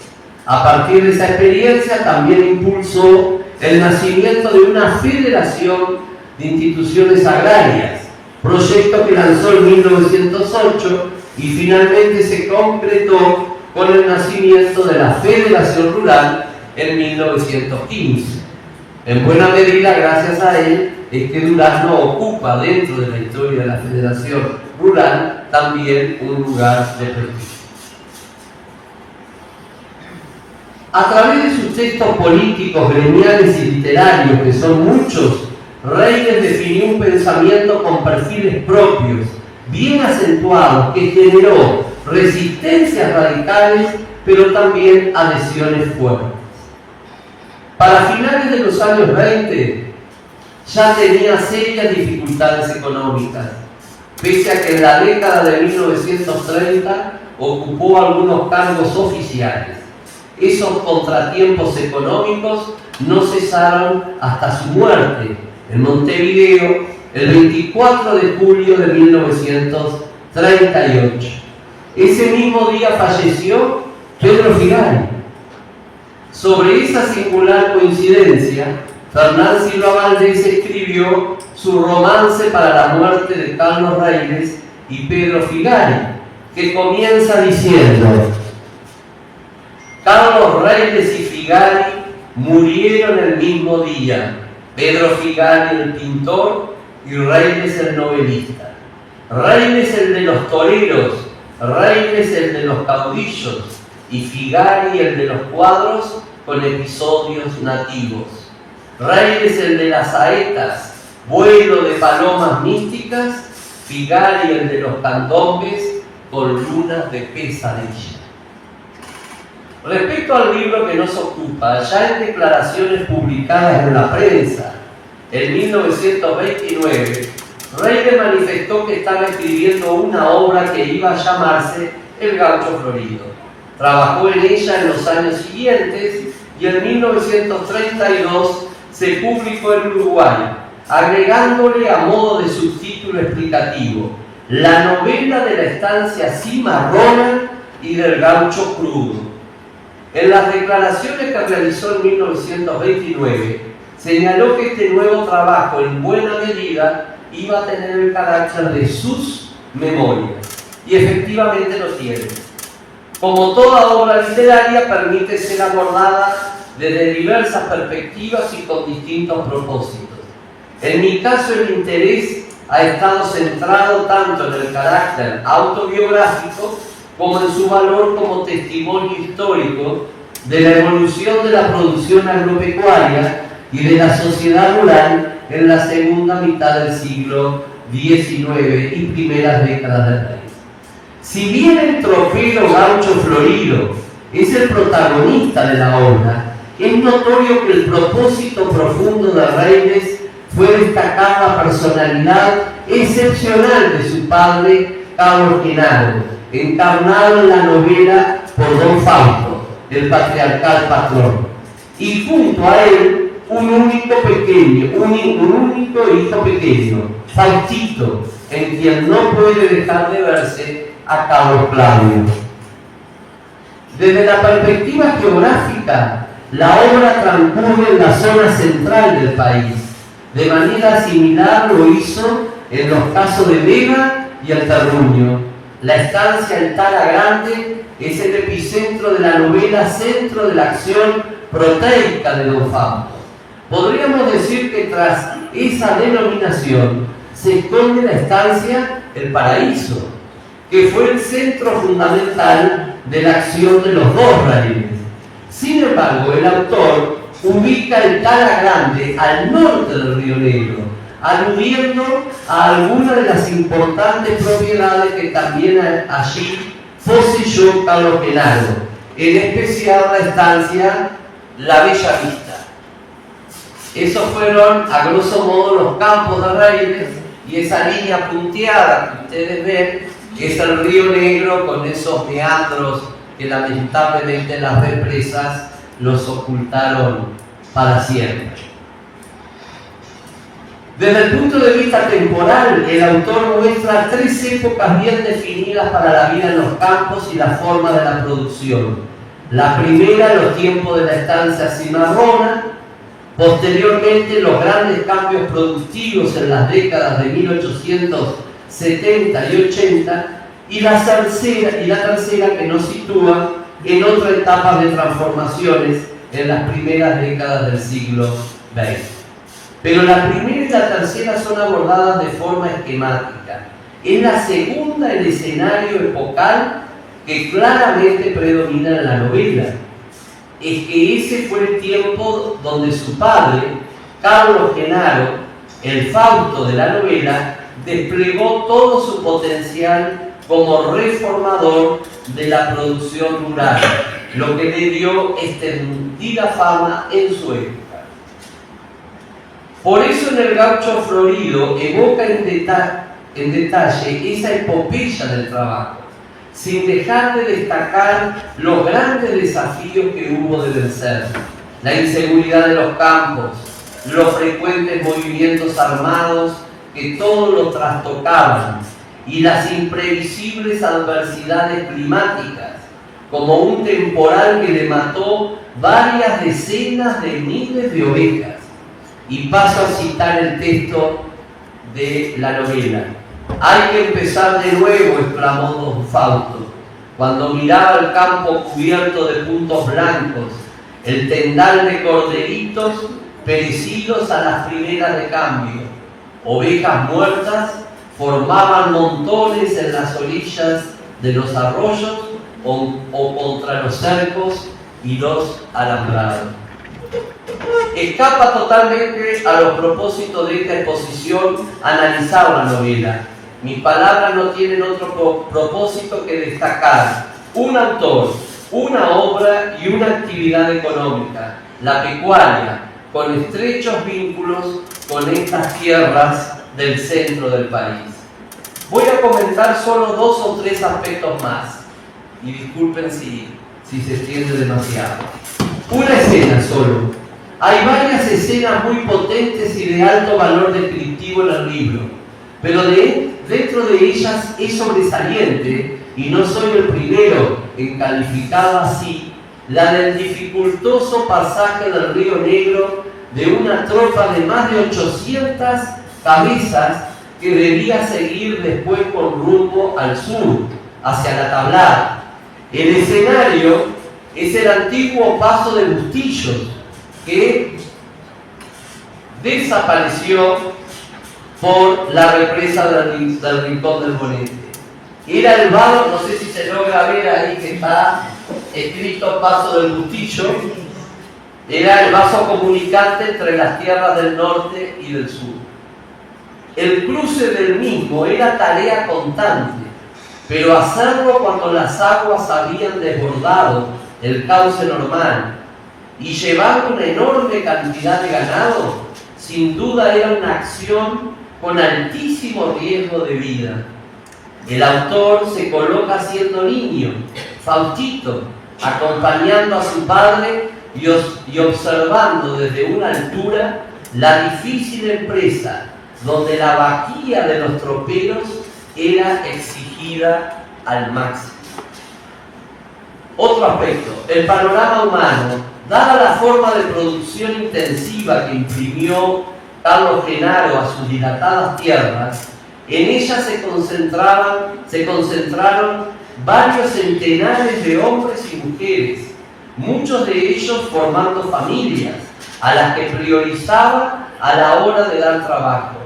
A partir de esa experiencia también impulsó el nacimiento de una federación de instituciones agrarias, proyecto que lanzó en 1908 y finalmente se concretó con el nacimiento de la Federación Rural en 1915. En buena medida, gracias a él, es que Durazno ocupa dentro de la historia de la Federación Rural también un lugar de prestigio. A través de sus textos políticos, gremiales y literarios, que son muchos, Reyes definió un pensamiento con perfiles propios, bien acentuados, que generó resistencias radicales, pero también adhesiones fuertes. Para finales de los años 20, ya tenía serias dificultades económicas, pese a que en la década de 1930 ocupó algunos cargos oficiales. Esos contratiempos económicos no cesaron hasta su muerte en Montevideo el 24 de julio de 1938. Ese mismo día falleció Pedro Figari. Sobre esa singular coincidencia, Fernán Silva Valdés escribió su romance para la muerte de Carlos Reyes y Pedro Figari, que comienza diciendo: Carlos Reyes y Figari murieron el mismo día, Pedro Figari el pintor y Reyes el novelista. Reyes el de los toreros, Reyes el de los caudillos y Figari el de los cuadros con episodios nativos. Reyes el de las saetas, vuelo de palomas místicas, Figari el de los candombes con lunas de pesadilla. Respecto al libro que nos ocupa, ya en declaraciones publicadas en la prensa en 1929, Reyes manifestó que estaba escribiendo una obra que iba a llamarse El Gaucho Florido. Trabajó en ella en los años siguientes y en 1932 se publicó en Uruguay, agregándole a modo de subtítulo explicativo la novela de la estancia cimarrona y del gaucho crudo. En las declaraciones que realizó en 1929, señaló que este nuevo trabajo en buena medida iba a tener el carácter de sus memorias, y efectivamente lo tiene. Como toda obra literaria, permite ser abordada desde diversas perspectivas y con distintos propósitos. En mi caso, el interés ha estado centrado tanto en el carácter autobiográfico como en su valor como testimonio histórico de la evolución de la producción agropecuaria y de la sociedad rural en la segunda mitad del siglo XIX y primeras décadas del país. Si bien el tropero Gaucho Florido es el protagonista de la obra, es notorio que el propósito profundo de Reyes fue destacar la personalidad excepcional de su padre, Carlos Genaro, encarnado en la novela por Don Fausto, el patriarcal patrón, y junto a él un único hijo pequeño, Faustito, en quien no puede dejar de verse a Carlos Claudio. Desde la perspectiva geográfica, la obra transcurre en la zona central del país. De manera similar lo hizo en los casos de Vega y el Terruño. La estancia en Tala Grande es el epicentro de la novela, centro de la acción proteica de Don Fausto. Podríamos decir que tras esa denominación se esconde la estancia El Paraíso, que fue el centro fundamental de la acción de los dos Reyes. Sin embargo, el autor ubica el Tala Grande al norte del Río Negro, aludiendo a algunas de las importantes propiedades que también allí poseyó Carlos Genaro, en especial la estancia La Bella Vista. Esos fueron, a grosso modo, los campos de Reyes, y esa línea punteada que ustedes ven, que es el Río Negro con esos meandros que lamentablemente las represas los ocultaron para siempre. Desde el punto de vista temporal, el autor muestra tres épocas bien definidas para la vida en los campos y la forma de la producción. La primera, los tiempos de la estancia cimarrona, Posteriormente, los grandes cambios productivos en las décadas de 1870 y 80 y la tercera que nos sitúa en otra etapa de transformaciones en las primeras décadas del siglo XX. Pero la primera y la tercera son abordadas de forma esquemática. Es la segunda el escenario epocal que claramente predomina en la novela. Es que ese fue el tiempo donde su padre, Carlos Genaro, el Fausto de la novela, desplegó todo su potencial como reformador de la producción rural, lo que le dio extendida fama en su época. Por eso en El Gaucho Florido evoca en detalle esa epopeya del trabajo, sin dejar de destacar los grandes desafíos que hubo de vencer: la inseguridad de los campos, los frecuentes movimientos armados que todo lo trastocaban y las imprevisibles adversidades climáticas, como un temporal que le mató varias decenas de miles de ovejas. Y paso a citar el texto de la novela. «Hay que empezar de nuevo», exclamó don Fausto, cuando miraba el campo cubierto de puntos blancos, el tendal de corderitos perecidos a las primeras de cambio. Ovejas muertas formaban montones en las orillas de los arroyos o contra los cercos y los alambrados. Escapa totalmente a los propósitos de esta exposición analizar la novela. Mis palabras no tienen otro propósito que destacar un autor, una obra y una actividad económica, la pecuaria, con estrechos vínculos con estas tierras del centro del país. Voy a comentar solo 2 o 3 aspectos más, y disculpen si se extiende demasiado. Una escena solo. Hay varias escenas muy potentes y de alto valor descriptivo en el libro, pero dentro de ellas es sobresaliente, y no soy el primero en calificarlo así, la del dificultoso pasaje del Río Negro de una tropa de más de 800 cabezas que debía seguir después con rumbo al sur, hacia la Tablada. El escenario es el antiguo paso de Bustillos, que desapareció por la represa del Rincón del Bonete. Era el vado, no sé si se logra ver ahí que está escrito Paso del Bustillo, era el vaso comunicante entre las tierras del norte y del sur. El cruce del mismo era tarea constante, pero hacerlo cuando las aguas habían desbordado el cauce normal y llevando una enorme cantidad de ganado, sin duda era una acción con altísimo riesgo de vida. El autor se coloca siendo niño, Faustito, acompañando a su padre y observando desde una altura la difícil empresa donde la vaquía de los troperos era exigida al máximo. Otro aspecto, el panorama humano. Dada la forma de producción intensiva que imprimió Carlos Genaro a sus dilatadas tierras, en ellas se concentraron varios centenares de hombres y mujeres, muchos de ellos formando familias, a las que priorizaba a la hora de dar trabajo.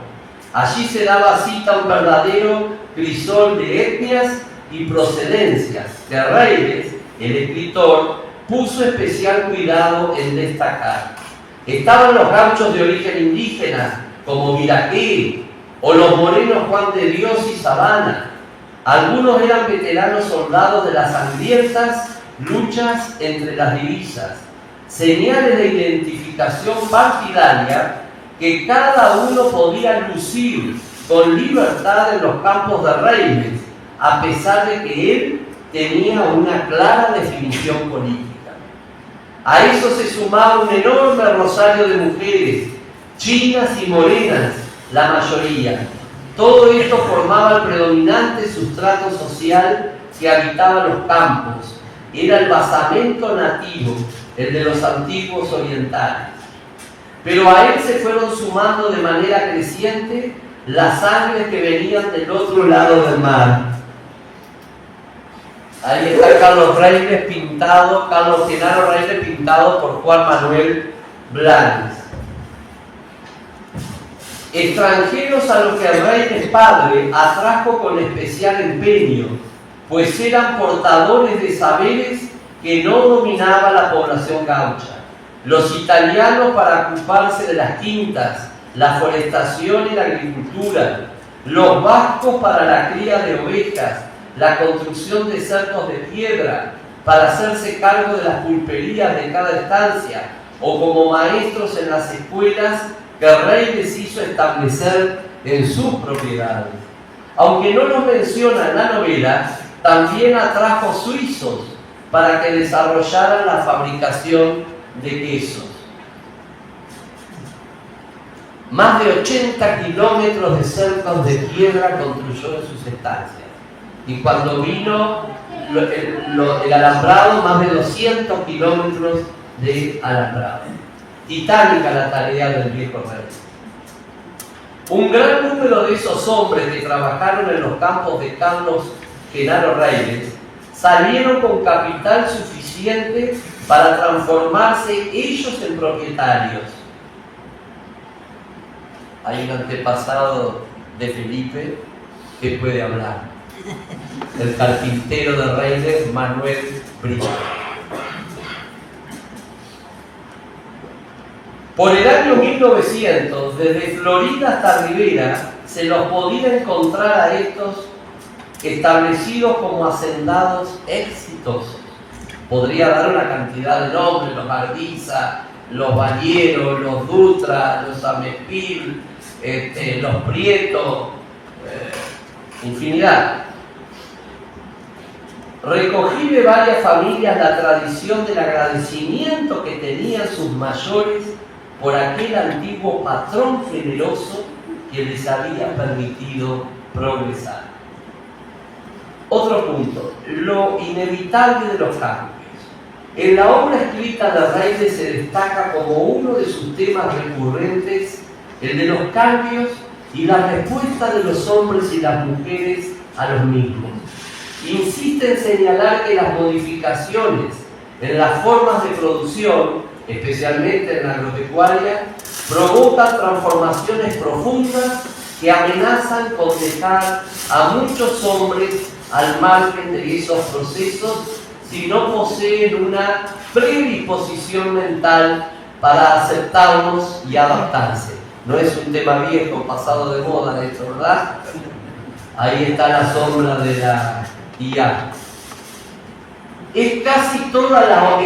Allí se daba cita un verdadero crisol de etnias y procedencias, que Reyes, el escritor, puso especial cuidado en destacar. Estaban los gauchos de origen indígena, como Miraqué, o los morenos Juan de Dios y Sabana. Algunos eran veteranos soldados de las sangrientas luchas entre las divisas, señales de identificación partidaria que cada uno podía lucir con libertad en los campos de Reimes, a pesar de que él tenía una clara definición política. A eso se sumaba un enorme rosario de mujeres, chinas y morenas, la mayoría. Todo esto formaba el predominante sustrato social que habitaba los campos. Era el basamento nativo, el de los antiguos orientales. pero a él se fueron sumando de manera creciente las sangres que venían del otro lado del mar. Ahí está Carlos Genaro Reines pintado por Juan Manuel Blanes. Extranjeros a los que el Reines padre atrajo con especial empeño, pues eran portadores de saberes que no dominaba la población gaucha. Los italianos para ocuparse de las quintas, la forestación y la agricultura, los vascos para la cría de ovejas, la construcción de cercos de piedra, para hacerse cargo de las pulperías de cada estancia, o como maestros en las escuelas que el rey les hizo establecer en sus propiedades. Aunque no los menciona en la novela, también atrajo suizos para que desarrollaran la fabricación de quesos. Más de 80 kilómetros de cercos de piedra construyó en sus estancias. Y cuando vino el alambrado, más de 200 kilómetros de alambrado. Titánica la tarea del viejo rey. Un gran número de esos hombres que trabajaron en los campos de Carlos Genaro Reines salieron con capital suficiente para transformarse ellos en propietarios. Hay un antepasado de Felipe que puede hablar. El carpintero de Reines, Manuel Brito. Por el año 1900, desde Florida hasta Rivera, se los podía encontrar a estos establecidos como hacendados exitosos. Podría dar una cantidad de nombres: los Arbiza, los Valleros, los Dutra, los Amespil, los Prieto, infinidad. Recogí de varias familias la tradición del agradecimiento que tenían sus mayores por aquel antiguo patrón generoso que les había permitido progresar. Otro punto, lo inevitable de los cambios. En la obra escrita de Reines se destaca como uno de sus temas recurrentes el de los cambios y la respuesta de los hombres y las mujeres a los mismos. Insiste en señalar que las modificaciones en las formas de producción, especialmente en la agropecuaria, provocan transformaciones profundas que amenazan con dejar a muchos hombres al margen de esos procesos si no poseen una predisposición mental para aceptarlos y adaptarse. No es un tema viejo, pasado de moda esto, ¿verdad? Ahí está la sombra de la IA. En casi toda la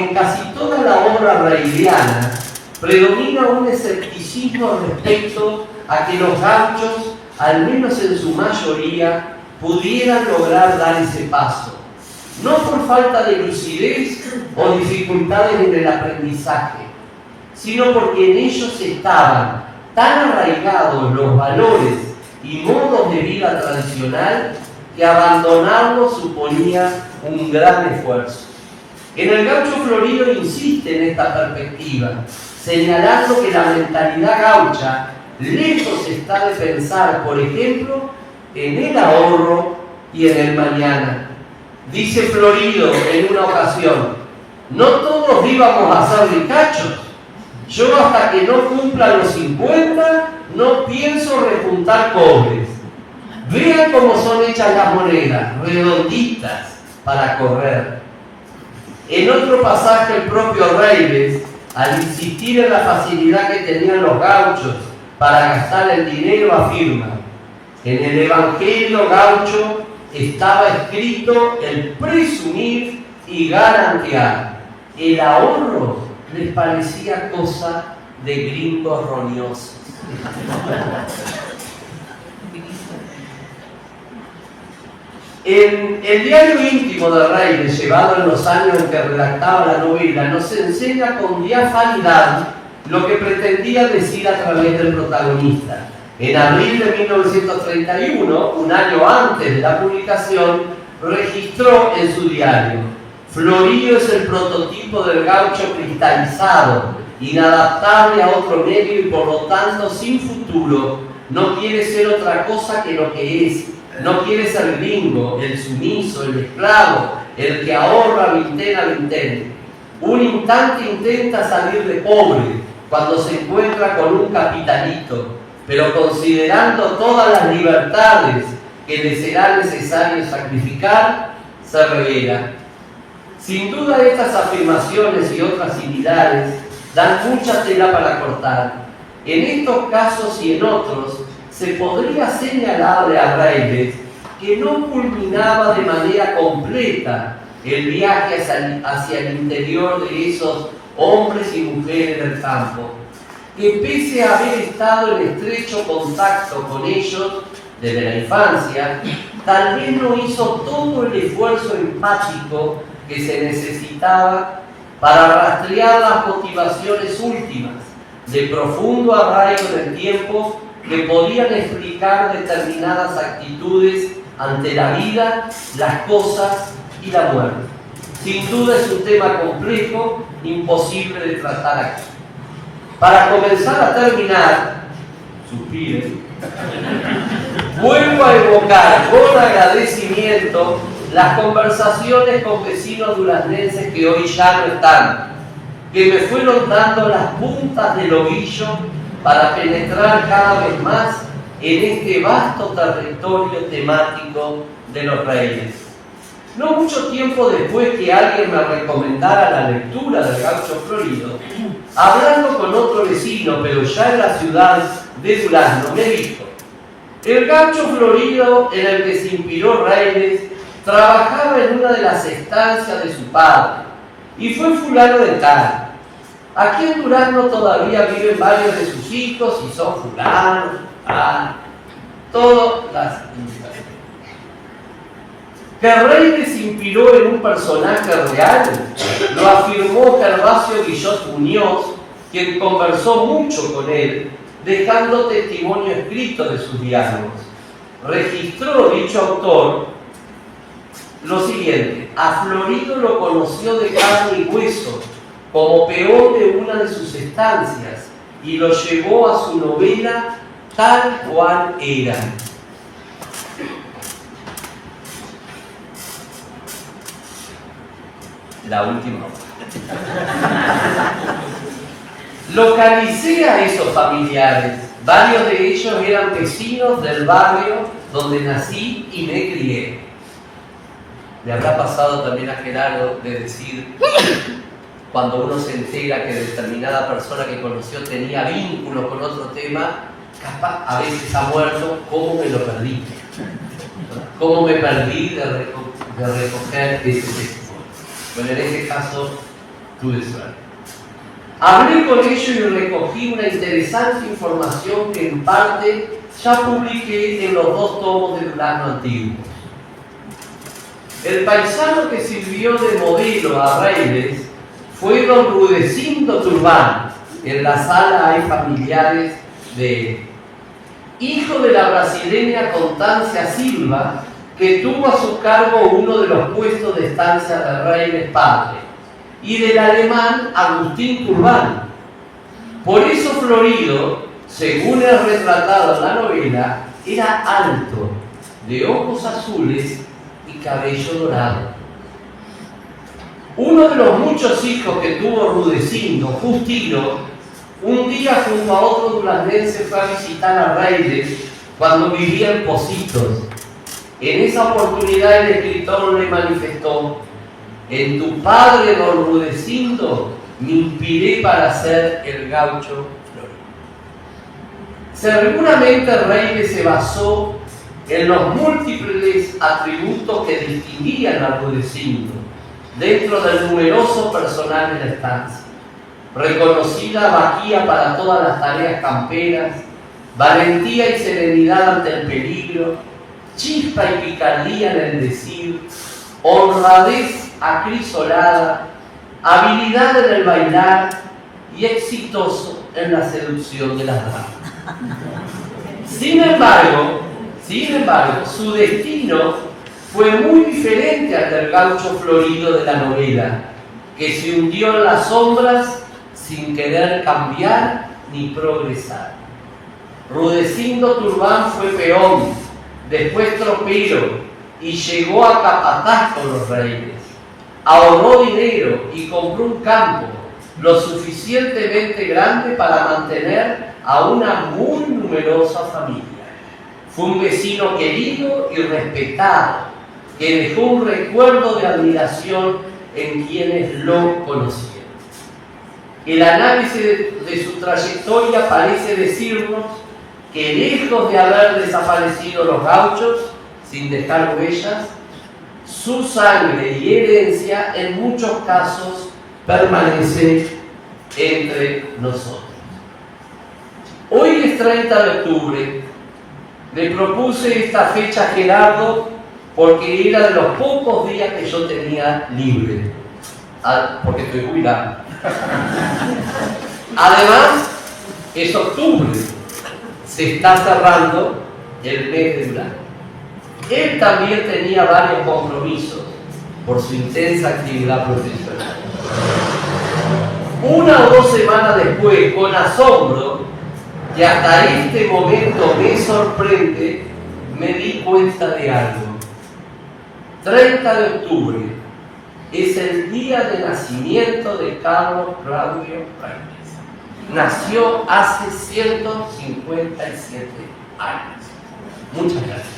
obra reiliana predomina un escepticismo respecto a que los gauchos, al menos en su mayoría, pudieran lograr dar ese paso, no por falta de lucidez o dificultades en el aprendizaje, sino porque en ellos estaban tan arraigados los valores y modos de vida tradicional que abandonarlos suponía un gran esfuerzo. En el gaucho florido insiste en esta perspectiva, señalando que la mentalidad gaucha lejos está de pensar, por ejemplo, en el ahorro y en el mañana. Dice Florido en una ocasión: no todos íbamos a ser ricachos. Yo hasta que no cumpla los 50 no pienso rejuntar cobres. Vean cómo son hechas las monedas, redonditas para correr. En otro pasaje el propio Reines, al insistir en la facilidad que tenían los gauchos para gastar el dinero, afirma: en el Evangelio gaucho estaba escrito el presumir y garantear. El ahorro les parecía cosa de gringos roñosos. En el diario íntimo de Reines, llevado en los años en que redactaba la novela, nos enseña con diafanidad lo que pretendía decir a través del protagonista. En abril de 1931, un año antes de la publicación, registró en su diario: Florillo es el prototipo del gaucho cristalizado inadaptable a otro medio y por lo tanto sin futuro, no quiere ser otra cosa que lo que es. No quiere ser gringo, el sumiso, el esclavo, el que ahorra vintén a vintén. Un instante intenta salir de pobre cuando se encuentra con un capitalito, pero considerando todas las libertades que le será necesario sacrificar, se revela. Sin duda estas afirmaciones y otras similares dan mucha tela para cortar. En estos casos y en otros, se podría señalarle a Reilly que no culminaba de manera completa el viaje hacia el interior de esos hombres y mujeres del campo, que pese a haber estado en estrecho contacto con ellos desde la infancia, tal vez no hizo todo el esfuerzo empático que se necesitaba para rastrear las motivaciones últimas de profundo arraigo en el tiempo que podían explicar determinadas actitudes ante la vida, las cosas y la muerte. Sin duda es un tema complejo, imposible de tratar aquí. Para comenzar a terminar, suspiren, vuelvo a evocar con agradecimiento las conversaciones con vecinos duraznenses que hoy ya no están, que me fueron dando las puntas del ovillo para penetrar cada vez más en este vasto territorio temático de los Reyes. No mucho tiempo después que alguien me recomendara la lectura del Gaucho Florido, hablando con otro vecino, pero ya en la ciudad de Durazno, me dijo: el Gaucho Florido en el que se inspiró Reyes trabajaba en una de las estancias de su padre, y fue fulano de tal. Aquí en Durazno todavía viven varios de sus hijos y son fulanos, todas las indicaciones. Que Reyes se inspiró en un personaje real, lo afirmó Gervasio Guillot Muñoz, quien conversó mucho con él, dejando testimonio escrito de sus diálogos. Registró dicho autor lo siguiente: a Florido lo conoció de carne y hueso, como peón de una de sus estancias, y lo llevó a su novela tal cual era. La última. Localicé a esos familiares. Varios de ellos eran vecinos del barrio donde nací y me crié. Le habrá pasado también a Gerardo de decir, cuando uno se entera que determinada persona que conoció tenía vínculo con otro tema, capaz a veces ha muerto, ¿cómo me lo perdí? ¿Cómo me perdí de recoger ese testimonio? Bueno, en ese caso tuve suerte. Hablé con ellos y recogí una interesante información que en parte ya publiqué en los 2 tomos de Durazno Antiguo. El paisano que sirvió de modelo a Reyes fue don Rudecindo Turbán. En la sala hay familiares de él. Hijo de la brasileña Constancia Silva, que tuvo a su cargo uno de los puestos de estancia de Reyes padre, y del alemán Agustín Turbán. Por eso Florido, según es retratado en la novela, era alto, de ojos azules y cabello dorado. Uno de los muchos hijos que tuvo Rudecindo, Justino, un día junto a otro duraznense fue a visitar a Reyes cuando vivía en Pocitos. En esa oportunidad el escritor le manifestó: en tu padre, don Rudecindo, me inspiré para ser el Gaucho Florido. Seguramente Reyes se basó en los múltiples atributos que distinguían a Rudecindo dentro del numeroso personal de la estancia. Reconocida valía para todas las tareas camperas, valentía y serenidad ante el peligro, chispa y picardía en el decir, honradez acrisolada, habilidad en el bailar y exitoso en la seducción de las damas. Sin embargo, su destino fue muy diferente al del Gaucho Florido de la novela, que se hundió en las sombras sin querer cambiar ni progresar. Rudecindo Turbán fue peón, después tropero, y llegó a capataz con los reyes. Ahorró dinero y compró un campo lo suficientemente grande para mantener a una muy numerosa familia. Fue un vecino querido y respetado, que dejó un recuerdo de admiración en quienes lo conocieron. El análisis de su trayectoria parece decirnos que lejos de haber desaparecido los gauchos sin dejar huellas, su sangre y herencia en muchos casos permanece entre nosotros. Hoy es 30 de octubre. Le propuse esta fecha a Gerardo porque era de los pocos días que yo tenía libre, porque estoy jubilado. Además, es octubre, se está cerrando el mes de Durán. Él también tenía varios compromisos por su intensa actividad profesional. Una o 2 semanas después, con asombro, y hasta este momento me sorprende, me di cuenta de algo. 30 de octubre es el día de nacimiento de Carlos Claudio Reyes. Nació hace 157 años. Muchas gracias.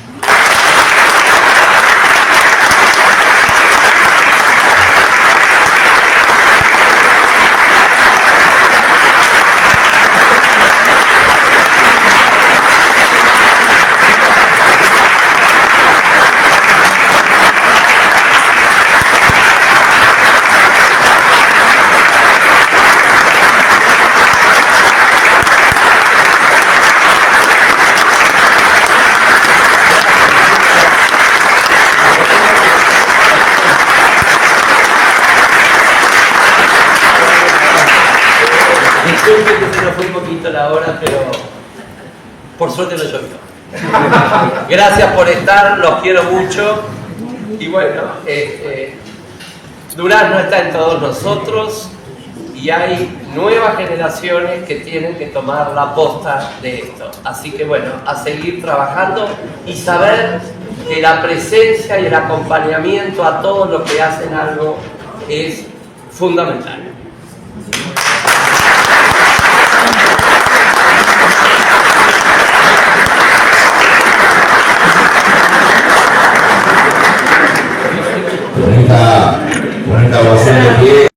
Disculpen que se nos fue un poquito la hora, pero por suerte no llovió. Gracias por estar, los quiero mucho. Y bueno, Durán no está en todos nosotros y hay nuevas generaciones que tienen que tomar la posta de esto. Así que bueno, a seguir trabajando y saber que la presencia y el acompañamiento a todos los que hacen algo es fundamental. Con esta ovación de pie.